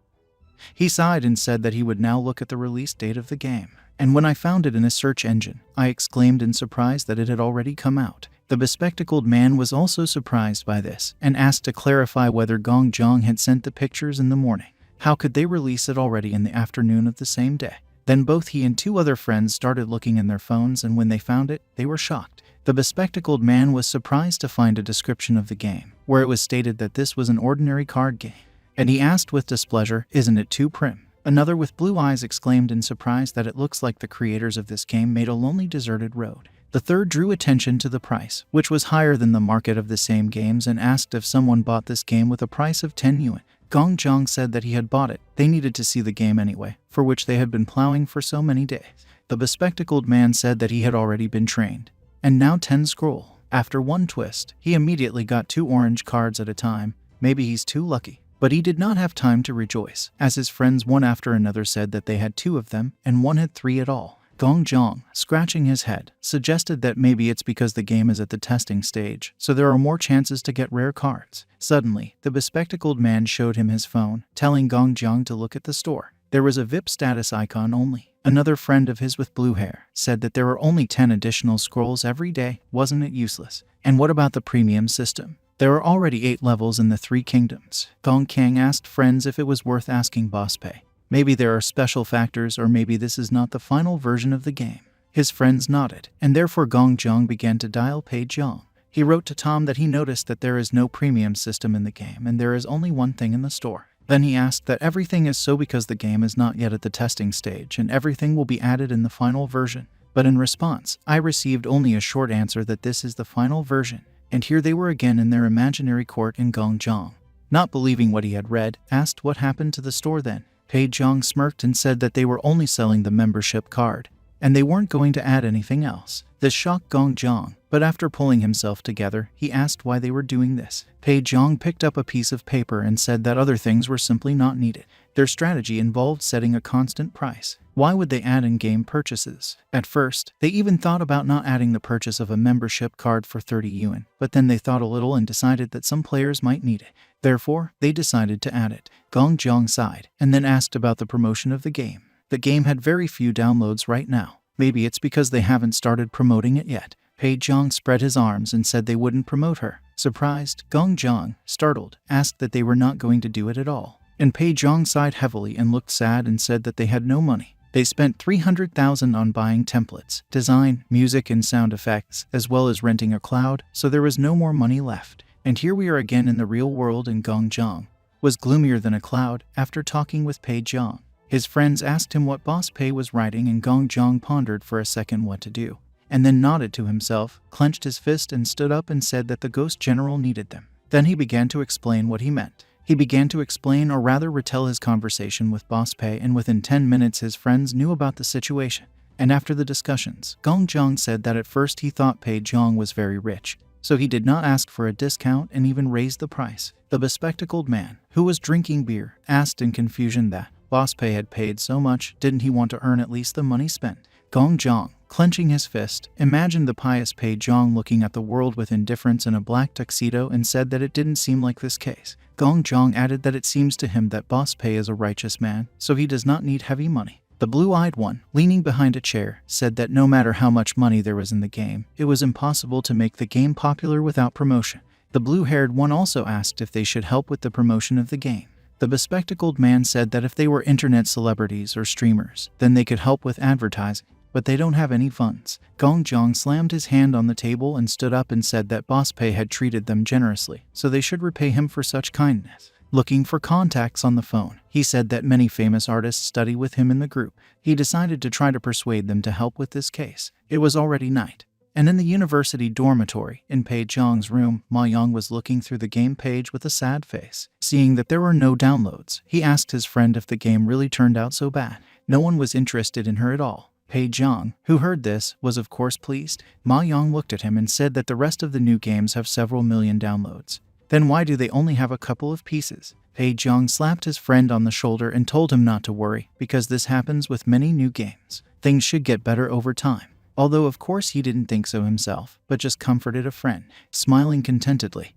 he sighed and said that he would now look at the release date of the game. And when I found it in a search engine, I exclaimed in surprise that it had already come out. The bespectacled man was also surprised by this and asked to clarify whether Gong Jiang had sent the pictures in the morning. How could they release it already in the afternoon of the same day? Then both he and two other friends started looking in their phones, and when they found it, they were shocked. The bespectacled man was surprised to find a description of the game, where it was stated that this was an ordinary card game. And he asked with displeasure, "Isn't it too prim?" Another with blue eyes exclaimed in surprise that it looks like the creators of this game made a lonely deserted road. The third drew attention to the price, which was higher than the market of the same games, and asked if someone bought this game with a price of 10 yuan. Gong Jiang said that he had bought it. They needed to see the game anyway, for which they had been plowing for so many days. The bespectacled man said that he had already been trained, and now 10 scroll. After one twist, he immediately got 2 orange cards at a time. Maybe he's too lucky. But he did not have time to rejoice, as his friends one after another said that they had 2 of them, and one had 3 at all. Gong Jiang, scratching his head, suggested that maybe it's because the game is at the testing stage, so there are more chances to get rare cards. Suddenly, the bespectacled man showed him his phone, telling Gong Jiang to look at the store. There was a VIP status icon only. Another friend of his with blue hair said that there were only 10 additional scrolls every day. Wasn't it useless? And what about the premium system? There are already 8 levels in the Three Kingdoms. Gong Kang asked friends if it was worth asking Boss Pei. Maybe there are special factors, or maybe this is not the final version of the game. His friends nodded, and therefore Gong Jiang began to dial Pei Zhang. He wrote to Tom that he noticed that there is no premium system in the game and there is only one thing in the store. Then he asked that everything is so because the game is not yet at the testing stage and everything will be added in the final version. But in response, I received only a short answer that this is the final version. And here they were again in their imaginary court, in Gong Jiang, not believing what he had read, asked what happened to the store then. Pei Zhang smirked and said that they were only selling the membership card, and they weren't going to add anything else. This shocked Gong Jiang, but after pulling himself together, he asked why they were doing this. Pei Zhang picked up a piece of paper and said that other things were simply not needed. Their strategy involved setting a constant price. Why would they add in-game purchases? At first, they even thought about not adding the purchase of a membership card for 30 yuan, but then they thought a little and decided that some players might need it. Therefore, they decided to add it. Gong Jiang sighed, and then asked about the promotion of the game. The game had very few downloads right now. Maybe it's because they haven't started promoting it yet. Pei Zhang spread his arms and said they wouldn't promote her. Surprised, Gong Jiang, startled, asked that they were not going to do it at all. And Pei Zhang sighed heavily and looked sad and said that they had no money. They spent 300,000 on buying templates, design, music and sound effects, as well as renting a cloud, so there was no more money left. And here we are again in the real world, and Gong Jiang was gloomier than a cloud after talking with Pei Zhang. His friends asked him what Boss Pei was writing, and Gong Jiang pondered for a second what to do, and then nodded to himself, clenched his fist and stood up and said that the Ghost General needed them. Then he began to explain what he meant. He began to explain or rather retell his conversation with Boss Pei, and within 10 minutes his friends knew about the situation. And after the discussions, Gong Jiang said that at first he thought Pei Jiang was very rich, so he did not ask for a discount and even raised the price. The bespectacled man, who was drinking beer, asked in confusion that Boss Pei had paid so much, didn't he want to earn at least the money spent? Gong Jiang, clenching his fist, imagined the pious Pei Jiang looking at the world with indifference in a black tuxedo and said that it didn't seem like this case. Gong Jiang added that it seems to him that Boss Pei is a righteous man, so he does not need heavy money. The blue-eyed one, leaning behind a chair, said that no matter how much money there was in the game, it was impossible to make the game popular without promotion. The blue-haired one also asked if they should help with the promotion of the game. The bespectacled man said that if they were internet celebrities or streamers, then they could help with advertising, but they don't have any funds. Gong Jiang slammed his hand on the table and stood up and said that Boss Pei had treated them generously, so they should repay him for such kindness. Looking for contacts on the phone, he said that many famous artists study with him in the group. He decided to try to persuade them to help with this case. It was already night, and in the university dormitory, in Pei Jiang's room, Ma Yang was looking through the game page with a sad face. Seeing that there were no downloads, he asked his friend if the game really turned out so bad. No one was interested in her at all. Pei Jiang, who heard this, was of course pleased. Ma Yang looked at him and said that the rest of the new games have several million downloads. Then why do they only have a couple of pieces? Pei Jiang slapped his friend on the shoulder and told him not to worry, because this happens with many new games. Things should get better over time. Although of course he didn't think so himself, but just comforted a friend, smiling contentedly.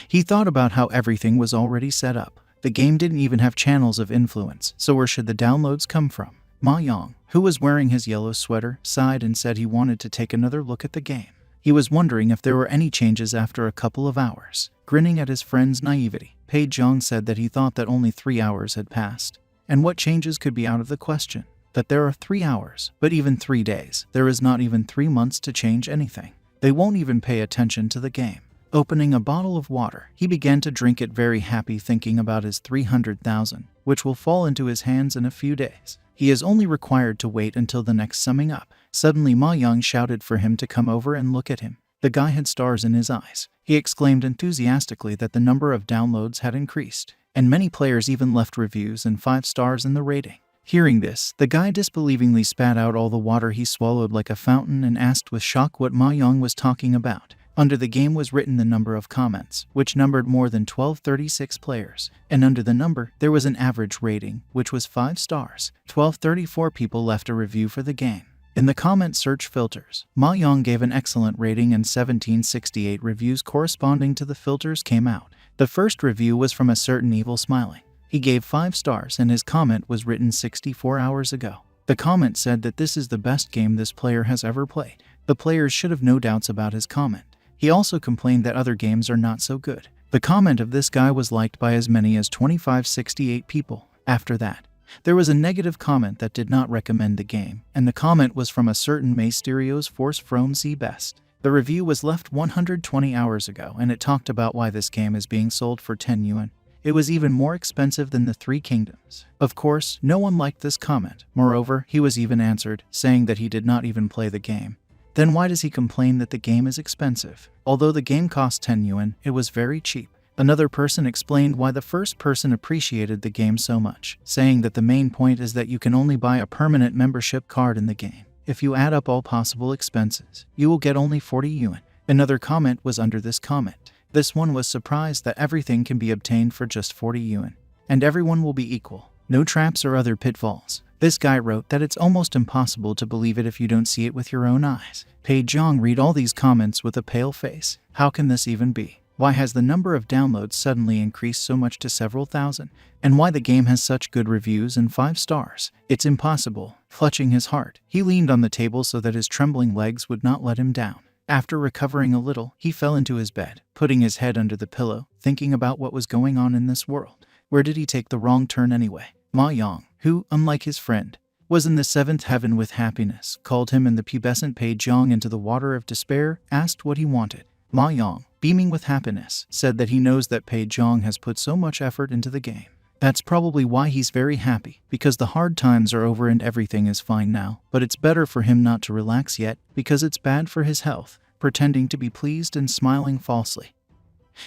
He thought about how everything was already set up. The game didn't even have channels of influence, so where should the downloads come from? Ma Yang, who was wearing his yellow sweater, sighed and said he wanted to take another look at the game. He was wondering if there were any changes after a couple of hours. Grinning at his friend's naivety, Pei Jiang said that he thought that only 3 hours had passed. And what changes could be out of the question? That there are 3 hours, but even 3 days. There is not even 3 months to change anything. They won't even pay attention to the game. Opening a bottle of water, he began to drink it, very happy, thinking about his 300,000, which will fall into his hands in a few days. He is only required to wait until the next summing up. Suddenly Ma Yang shouted for him to come over and look at him. The guy had stars in his eyes. He exclaimed enthusiastically that the number of downloads had increased, and many players even left reviews and 5 stars in the rating. Hearing this, the guy disbelievingly spat out all the water he swallowed like a fountain and asked with shock what Ma Yang was talking about. Under the game was written the number of comments, which numbered more than 1236 players, and under the number, there was an average rating, which was 5 stars. 1234 people left a review for the game. In the comment search filters, Ma Yang gave an excellent rating and 1768 reviews corresponding to the filters came out. The first review was from a certain Evil Smiling. He gave 5 stars and his comment was written 64 hours ago. The comment said that this is the best game this player has ever played. The players should have no doubts about his comment. He also complained that other games are not so good. The comment of this guy was liked by as many as 2568 people. After that, there was a negative comment that did not recommend the game, and the comment was from a certain Mysterious Force from Z Best. The review was left 120 hours ago, and it talked about why this game is being sold for 10 yuan. It was even more expensive than the 3 Kingdoms. Of course, no one liked this comment. Moreover, he was even answered, saying that he did not even play the game. Then why does he complain that the game is expensive? Although the game cost 10 yuan, it was very cheap. Another person explained why the first person appreciated the game so much, saying that the main point is that you can only buy a permanent membership card in the game. If you add up all possible expenses, you will get only 40 yuan. Another comment was under this comment. This one was surprised that everything can be obtained for just 40 yuan, and everyone will be equal. No traps or other pitfalls. This guy wrote that it's almost impossible to believe it if you don't see it with your own eyes. Pei Jiang read all these comments with a pale face. How can this even be? Why has the number of downloads suddenly increased so much to several thousand? And why the game has such good reviews and 5 stars? It's impossible. Clutching his heart, he leaned on the table so that his trembling legs would not let him down. After recovering a little, he fell into his bed, putting his head under the pillow, thinking about what was going on in this world. Where did he take the wrong turn anyway? Ma Yang, who, unlike his friend, was in the 7th heaven with happiness, called him and the pubescent Pei Jiang into the water of despair, asked what he wanted. Ma Yang, beaming with happiness, said that he knows that Pei Jiang has put so much effort into the game. That's probably why he's very happy, because the hard times are over and everything is fine now, but it's better for him not to relax yet, because it's bad for his health, pretending to be pleased and smiling falsely.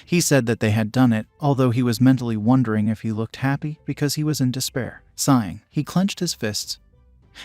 He said that they had done it, although he was mentally wondering if he looked happy because he was in despair. Sighing, he clenched his fists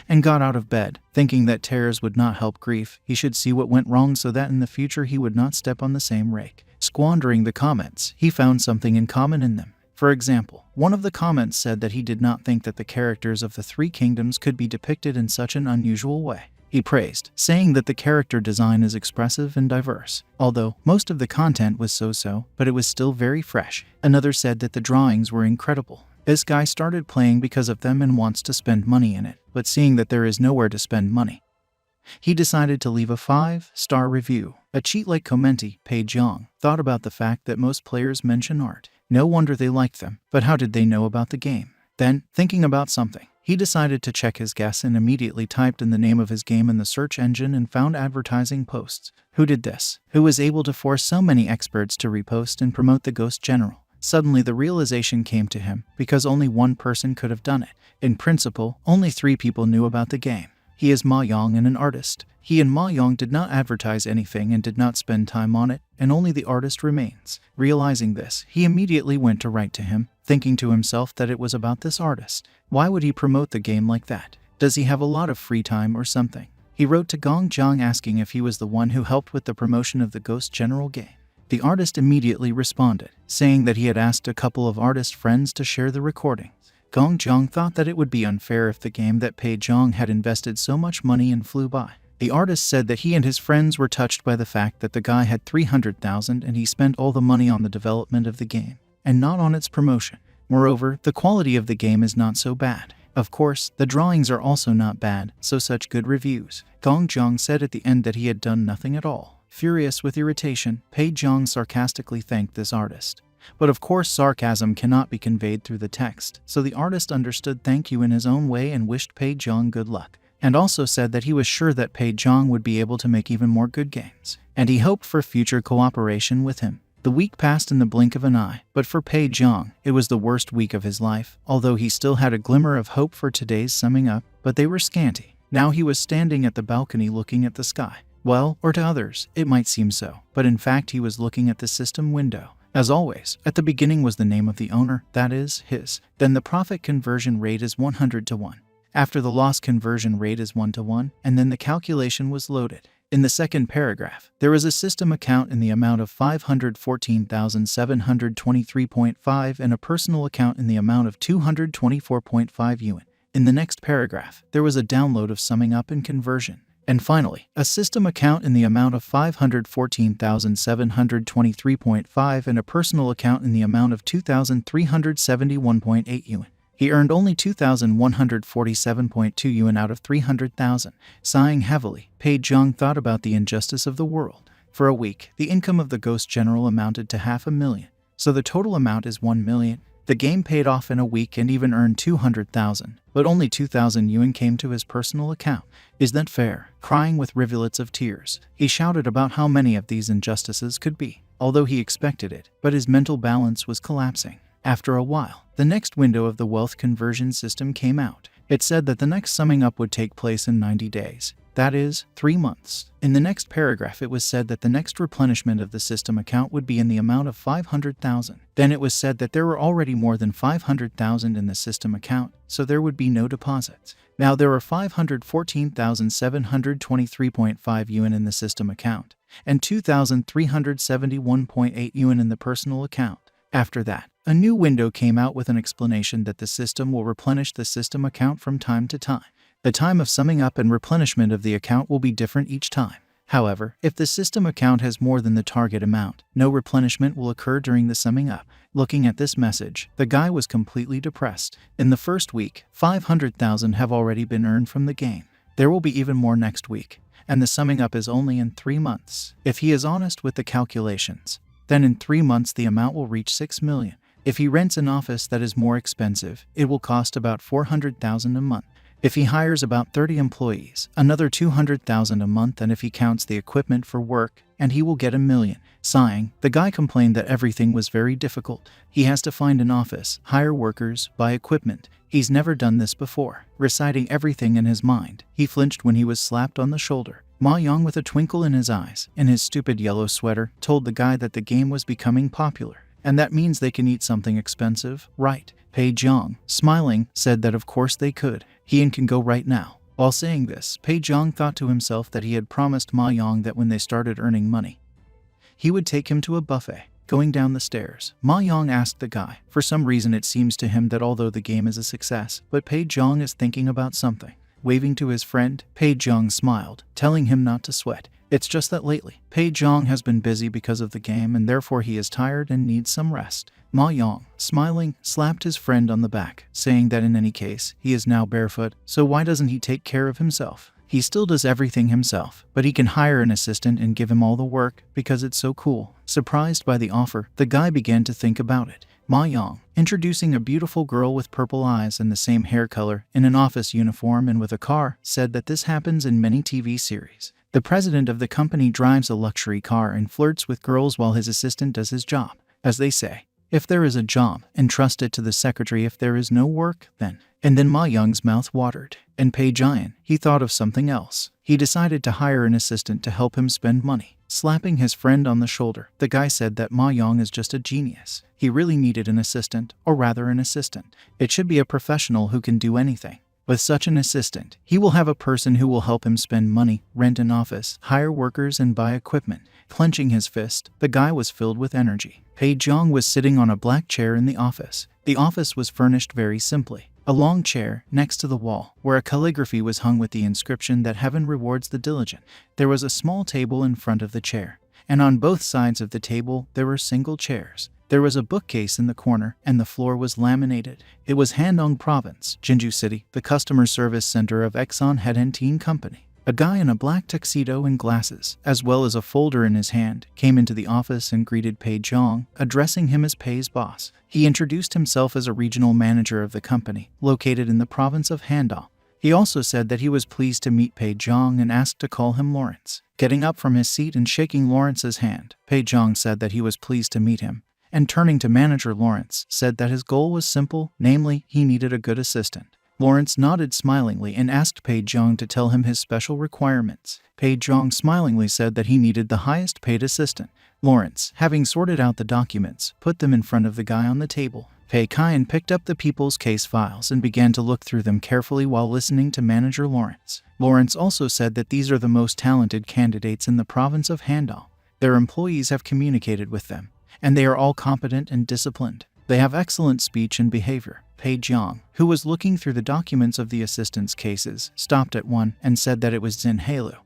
and got out of bed, thinking that tears would not help grief. He should see what went wrong so that in the future he would not step on the same rake. Squandering the comments, he found something in common in them. For example, one of the comments said that he did not think that the characters of the three kingdoms could be depicted in such an unusual way. He praised, saying that the character design is expressive and diverse, although most of the content was so-so, but it was still very fresh. Another said that the drawings were incredible. This guy started playing because of them and wants to spend money in it, but seeing that there is nowhere to spend money, he decided to leave a 5-star review. A cheat like Commenti, Pei Jiang, thought about the fact that most players mention art. No wonder they liked them, but how did they know about the game? Then, thinking about something, he decided to check his guess and immediately typed in the name of his game in the search engine and found advertising posts. Who did this? Who was able to force so many experts to repost and promote the Ghost General? Suddenly the realization came to him, because only one person could have done it. In principle, only 3 people knew about the game. He is Ma Yong and an artist. He and Ma Yong did not advertise anything and did not spend time on it, and only the artist remains. Realizing this, he immediately went to write to him, thinking to himself that it was about this artist. Why would he promote the game like that? Does he have a lot of free time or something? He wrote to Gong Jiang asking if he was the one who helped with the promotion of the Ghost General game. The artist immediately responded, saying that he had asked a couple of artist friends to share the recordings. Gong Jiang thought that it would be unfair if the game that Pei Jiang had invested so much money in flew by. The artist said that he and his friends were touched by the fact that the guy had 300,000 and he spent all the money on the development of the game, and not on its promotion. Moreover, the quality of the game is not so bad. Of course, the drawings are also not bad, so such good reviews. Gong Jiang said at the end that he had done nothing at all. Furious with irritation, Pei Jiang sarcastically thanked this artist. But of course sarcasm cannot be conveyed through the text, so the artist understood thank you in his own way and wished Pei Jiang good luck, and also said that he was sure that Pei Jiang would be able to make even more good games, and he hoped for future cooperation with him. The week passed in the blink of an eye, but for Pei Jiang, it was the worst week of his life, although he still had a glimmer of hope for today's summing up, but they were scanty. Now he was standing at the balcony looking at the sky. Well, or to others, it might seem so, but in fact he was looking at the system window. As always, at the beginning was the name of the owner, that is, his. Then the profit conversion rate is 100 to 1. After the loss conversion rate is 1 to 1, and then the calculation was loaded. In the second paragraph, there was a system account in the amount of 514,723.5 and a personal account in the amount of 224.5 yuan. In the next paragraph, there was a download of summing up and conversion. And finally, a system account in the amount of 514,723.5 and a personal account in the amount of 2,371.8 yuan. He earned only 2,147.2 yuan out of 300,000. Sighing heavily, Pei Jiang thought about the injustice of the world. For a week, the income of the Ghost General amounted to 500,000, so the total amount is 1 million. The game paid off in a week and even earned 200,000, but only 2,000 yuan came to his personal account. Is that fair? Crying with rivulets of tears, he shouted about how many of these injustices could be, although he expected it, but his mental balance was collapsing. After a while, the next window of the wealth conversion system came out. It said that the next summing up would take place in 90 days. That is, 3 months. In the next paragraph it was said that the next replenishment of the system account would be in the amount of 500,000. Then it was said that there were already more than 500,000 in the system account, so there would be no deposits. Now there are 514,723.5 yuan in the system account, and 2,371.8 yuan in the personal account. After that, a new window came out with an explanation that the system will replenish the system account from time to time. The time of summing up and replenishment of the account will be different each time. However, if the system account has more than the target amount, no replenishment will occur during the summing up. Looking at this message, the guy was completely depressed. In the first week, 500,000 have already been earned from the game. There will be even more next week, and the summing up is only in 3 months. If he is honest with the calculations, then in 3 months the amount will reach 6 million. If he rents an office that is more expensive, it will cost about 400,000 a month. If he hires about 30 employees, another 200,000 a month, and if he counts the equipment for work, and he will get 1 million. Sighing, the guy complained that everything was very difficult. He has to find an office, hire workers, buy equipment. He's never done this before. Reciting everything in his mind, he flinched when he was slapped on the shoulder. Ma Yong, with a twinkle in his eyes and his stupid yellow sweater, told the guy that the game was becoming popular, and that means they can eat something expensive, right? Pei Jiang, smiling, said that of course they could. He can go right now. While saying this, Pei Jiang thought to himself that he had promised Ma Yong that when they started earning money, he would take him to a buffet. Going down the stairs, Ma Yong asked the guy. For some reason it seems to him that although the game is a success, but Pei Jiang is thinking about something. Waving to his friend, Pei Jiang smiled, telling him not to sweat. It's just that lately, Pei Jiang has been busy because of the game and therefore he is tired and needs some rest. Ma Yong, smiling, slapped his friend on the back, saying that in any case, he is now barefoot, so why doesn't he take care of himself? He still does everything himself, but he can hire an assistant and give him all the work because it's so cool. Surprised by the offer, the guy began to think about it. Ma Yong, introducing a beautiful girl with purple eyes and the same hair color, in an office uniform and with a car, said that this happens in many TV series. The president of the company drives a luxury car and flirts with girls while his assistant does his job. As they say, if there is a job, entrust it to the secretary. If there is no work, then. And then Ma Young's mouth watered. And Pei Jian, he thought of something else. He decided to hire an assistant to help him spend money. Slapping his friend on the shoulder, the guy said that Ma Yong is just a genius. He really needed an assistant, or rather an assistant. It should be a professional who can do anything. With such an assistant, he will have a person who will help him spend money, rent an office, hire workers and buy equipment. Clenching his fist, the guy was filled with energy. Pei Jiang was sitting on a black chair in the office. The office was furnished very simply. A long chair next to the wall, where a calligraphy was hung with the inscription that heaven rewards the diligent. There was a small table in front of the chair, and on both sides of the table there were single chairs. There was a bookcase in the corner, and the floor was laminated. It was Handong Province, Jinju City, the customer service center of Exxon Head Company. A guy in a black tuxedo and glasses, as well as a folder in his hand, came into the office and greeted Pei Jiang, addressing him as Pei's boss. He introduced himself as a regional manager of the company, located in the province of Handong. He also said that he was pleased to meet Pei Jiang and asked to call him Lawrence. Getting up from his seat and shaking Lawrence's hand, Pei Jiang said that he was pleased to meet him, and turning to manager Lawrence, said that his goal was simple, namely, he needed a good assistant. Lawrence nodded smilingly and asked Pei Jiang to tell him his special requirements. Pei Jiang smilingly said that he needed the highest paid assistant. Lawrence, having sorted out the documents, put them in front of the guy on the table. Pei Kian picked up the people's case files and began to look through them carefully while listening to manager Lawrence. Lawrence also said that these are the most talented candidates in the province of Handong. Their employees have communicated with them, and they are all competent and disciplined. They have excellent speech and behavior. Pei Jiang, who was looking through the documents of the assistant's cases, stopped at one and said that it was Zin Heilu,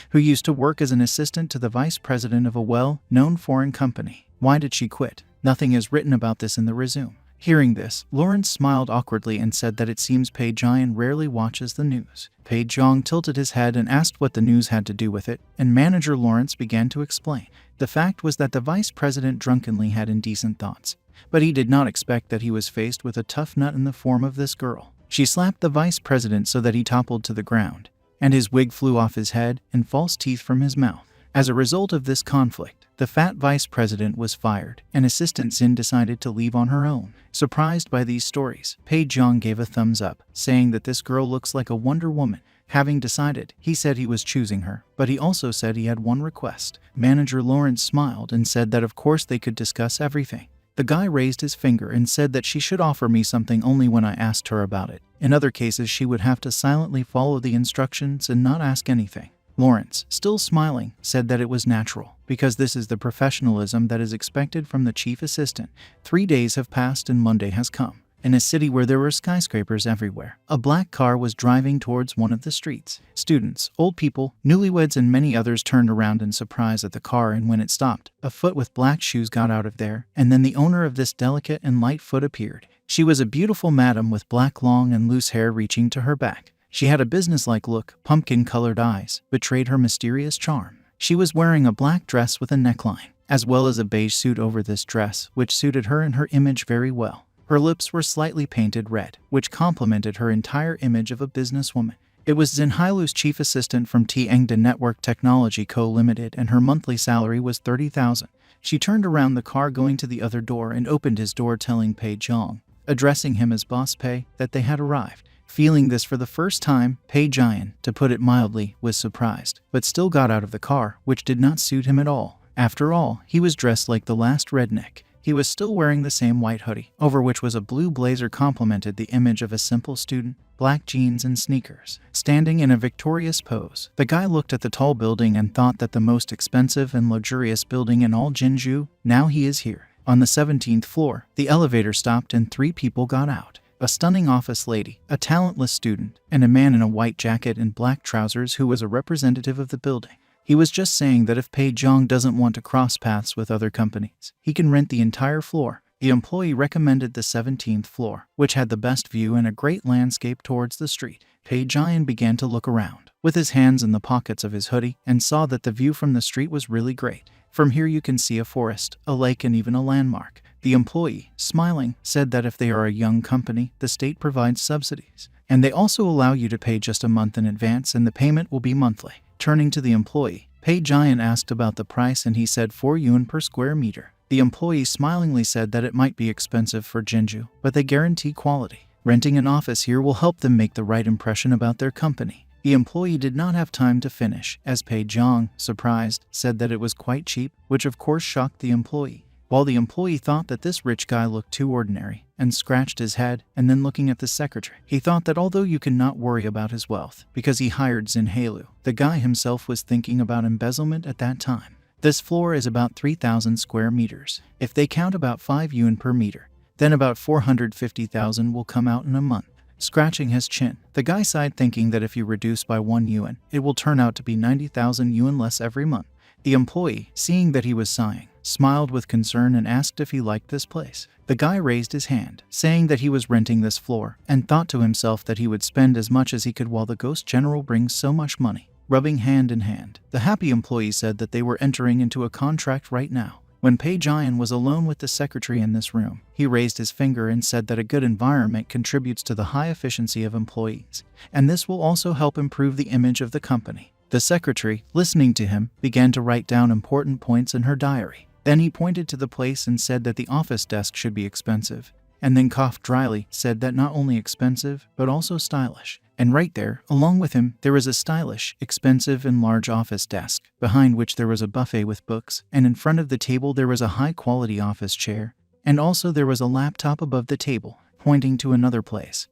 who used to work as an assistant to the vice president of a well-known foreign company. Why did she quit? Nothing is written about this in the resume. Hearing this, Lawrence smiled awkwardly and said that it seems Pei Jian rarely watches the news. Pei Jiang tilted his head and asked what the news had to do with it, and manager Lawrence began to explain. The fact was that the vice president drunkenly had indecent thoughts, but he did not expect that he was faced with a tough nut in the form of this girl. She slapped the vice president so that he toppled to the ground, and his wig flew off his head and false teeth from his mouth. As a result of this conflict, the fat vice president was fired, and assistant Zin decided to leave on her own. Surprised by these stories, Pei Jiang gave a thumbs up, saying that this girl looks like a Wonder Woman. Having decided, he said he was choosing her, but he also said he had one request. Manager Lawrence smiled and said that of course they could discuss everything. The guy raised his finger and said that she should offer me something only when I asked her about it. In other cases, she would have to silently follow the instructions and not ask anything. Lawrence, still smiling, said that it was natural, because this is the professionalism that is expected from the chief assistant. 3 days have passed and Monday has come. In a city where there were skyscrapers everywhere, a black car was driving towards one of the streets. Students, old people, newlyweds and many others turned around in surprise at the car, and when it stopped, a foot with black shoes got out of there, and then the owner of this delicate and light foot appeared. She was a beautiful madam with black long and loose hair reaching to her back. She had a businesslike look, pumpkin-colored eyes betrayed her mysterious charm. She was wearing a black dress with a neckline, as well as a beige suit over this dress, which suited her and her image very well. Her lips were slightly painted red, which complemented her entire image of a businesswoman. It was Zin Hailu's chief assistant from Tiangda Network Technology Co. Limited, and her monthly salary was 30,000. She turned around the car going to the other door and opened his door, telling Pei Jiang, addressing him as Boss Pei, that they had arrived. Feeling this for the first time, Pei Jian, to put it mildly, was surprised, but still got out of the car, which did not suit him at all. After all, he was dressed like the last redneck. He was still wearing the same white hoodie, over which was a blue blazer complemented the image of a simple student, black jeans and sneakers, standing in a victorious pose. The guy looked at the tall building and thought that the most expensive and luxurious building in all Jinju. Now he is here. On the 17th floor, the elevator stopped and 3 people got out. A stunning office lady, a talentless student, and a man in a white jacket and black trousers who was a representative of the building. He was just saying that if Pei Jiang doesn't want to cross paths with other companies, he can rent the entire floor. The employee recommended the 17th floor, which had the best view and a great landscape towards the street. Pei Jian began to look around, with his hands in the pockets of his hoodie, and saw that the view from the street was really great. From here you can see a forest, a lake, and even a landmark. The employee, smiling, said that if they are a young company, the state provides subsidies, and they also allow you to pay just a month in advance and the payment will be monthly. Turning to the employee, Pei Jian asked about the price and he said 4 yuan per square meter. The employee smilingly said that it might be expensive for Jinju, but they guarantee quality. Renting an office here will help them make the right impression about their company. The employee did not have time to finish, as Pei Jiang, surprised, said that it was quite cheap, which of course shocked the employee. While the employee thought that this rich guy looked too ordinary, and scratched his head, and then looking at the secretary, he thought that although you cannot worry about his wealth, because he hired Xinhailu, the guy himself was thinking about embezzlement at that time. This floor is about 3,000 square meters. If they count about 5 yuan per meter, then about 450,000 will come out in a month. Scratching his chin, the guy sighed, thinking that if you reduce by 1 yuan, it will turn out to be 90,000 yuan less every month. The employee, seeing that he was sighing, smiled with concern and asked if he liked this place. The guy raised his hand, saying that he was renting this floor, and thought to himself that he would spend as much as he could while the ghost general brings so much money. Rubbing hand in hand, the happy employee said that they were entering into a contract right now. When Pei Jian was alone with the secretary in this room, he raised his finger and said that a good environment contributes to the high efficiency of employees, and this will also help improve the image of the company. The secretary, listening to him, began to write down important points in her diary. Then he pointed to the place and said that the office desk should be expensive, and then coughed dryly, said that not only expensive, but also stylish. And right there, along with him, there was a stylish, expensive, and large office desk, behind which there was a buffet with books, and in front of the table there was a high-quality office chair, and also there was a laptop above the table, pointing to another place.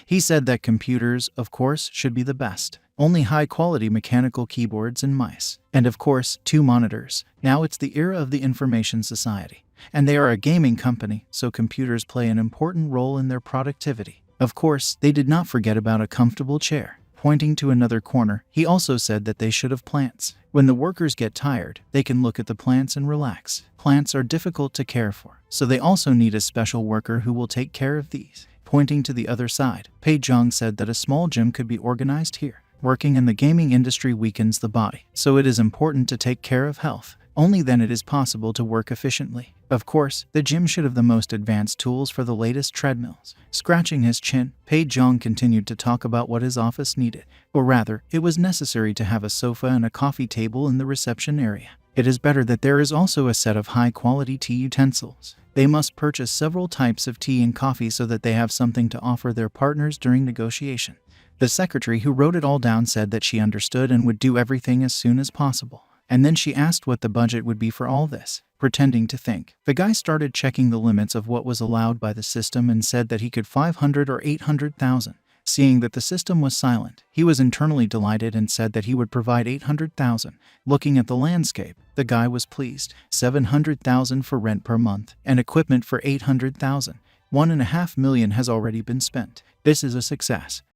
He said that computers, of course, should be the best. Only high-quality mechanical keyboards and mice. And of course, 2 monitors. Now it's the era of the information society. And they are a gaming company, so computers play an important role in their productivity. Of course, they did not forget about a comfortable chair. Pointing to another corner, he also said that they should have plants. When the workers get tired, they can look at the plants and relax. Plants are difficult to care for, so they also need a special worker who will take care of these. Pointing to the other side, Pei Jiang said that a small gym could be organized here. Working in the gaming industry weakens the body, so it is important to take care of health. Only then it is possible to work efficiently. Of course, the gym should have the most advanced tools for the latest treadmills. Scratching his chin, Pei Jiang continued to talk about what his office needed. Or rather, it was necessary to have a sofa and a coffee table in the reception area. It is better that there is also a set of high-quality tea utensils. They must purchase several types of tea and coffee so that they have something to offer their partners during negotiation. The secretary who wrote it all down said that she understood and would do everything as soon as possible. And then she asked what the budget would be for all this. Pretending to think, the guy started checking the limits of what was allowed by the system and said that he could 500 or 800,000. Seeing that the system was silent, he was internally delighted and said that he would provide 800,000. Looking at the landscape, the guy was pleased. 700,000 for rent per month, and equipment for 800,000. 1.5 million has already been spent. This is a success.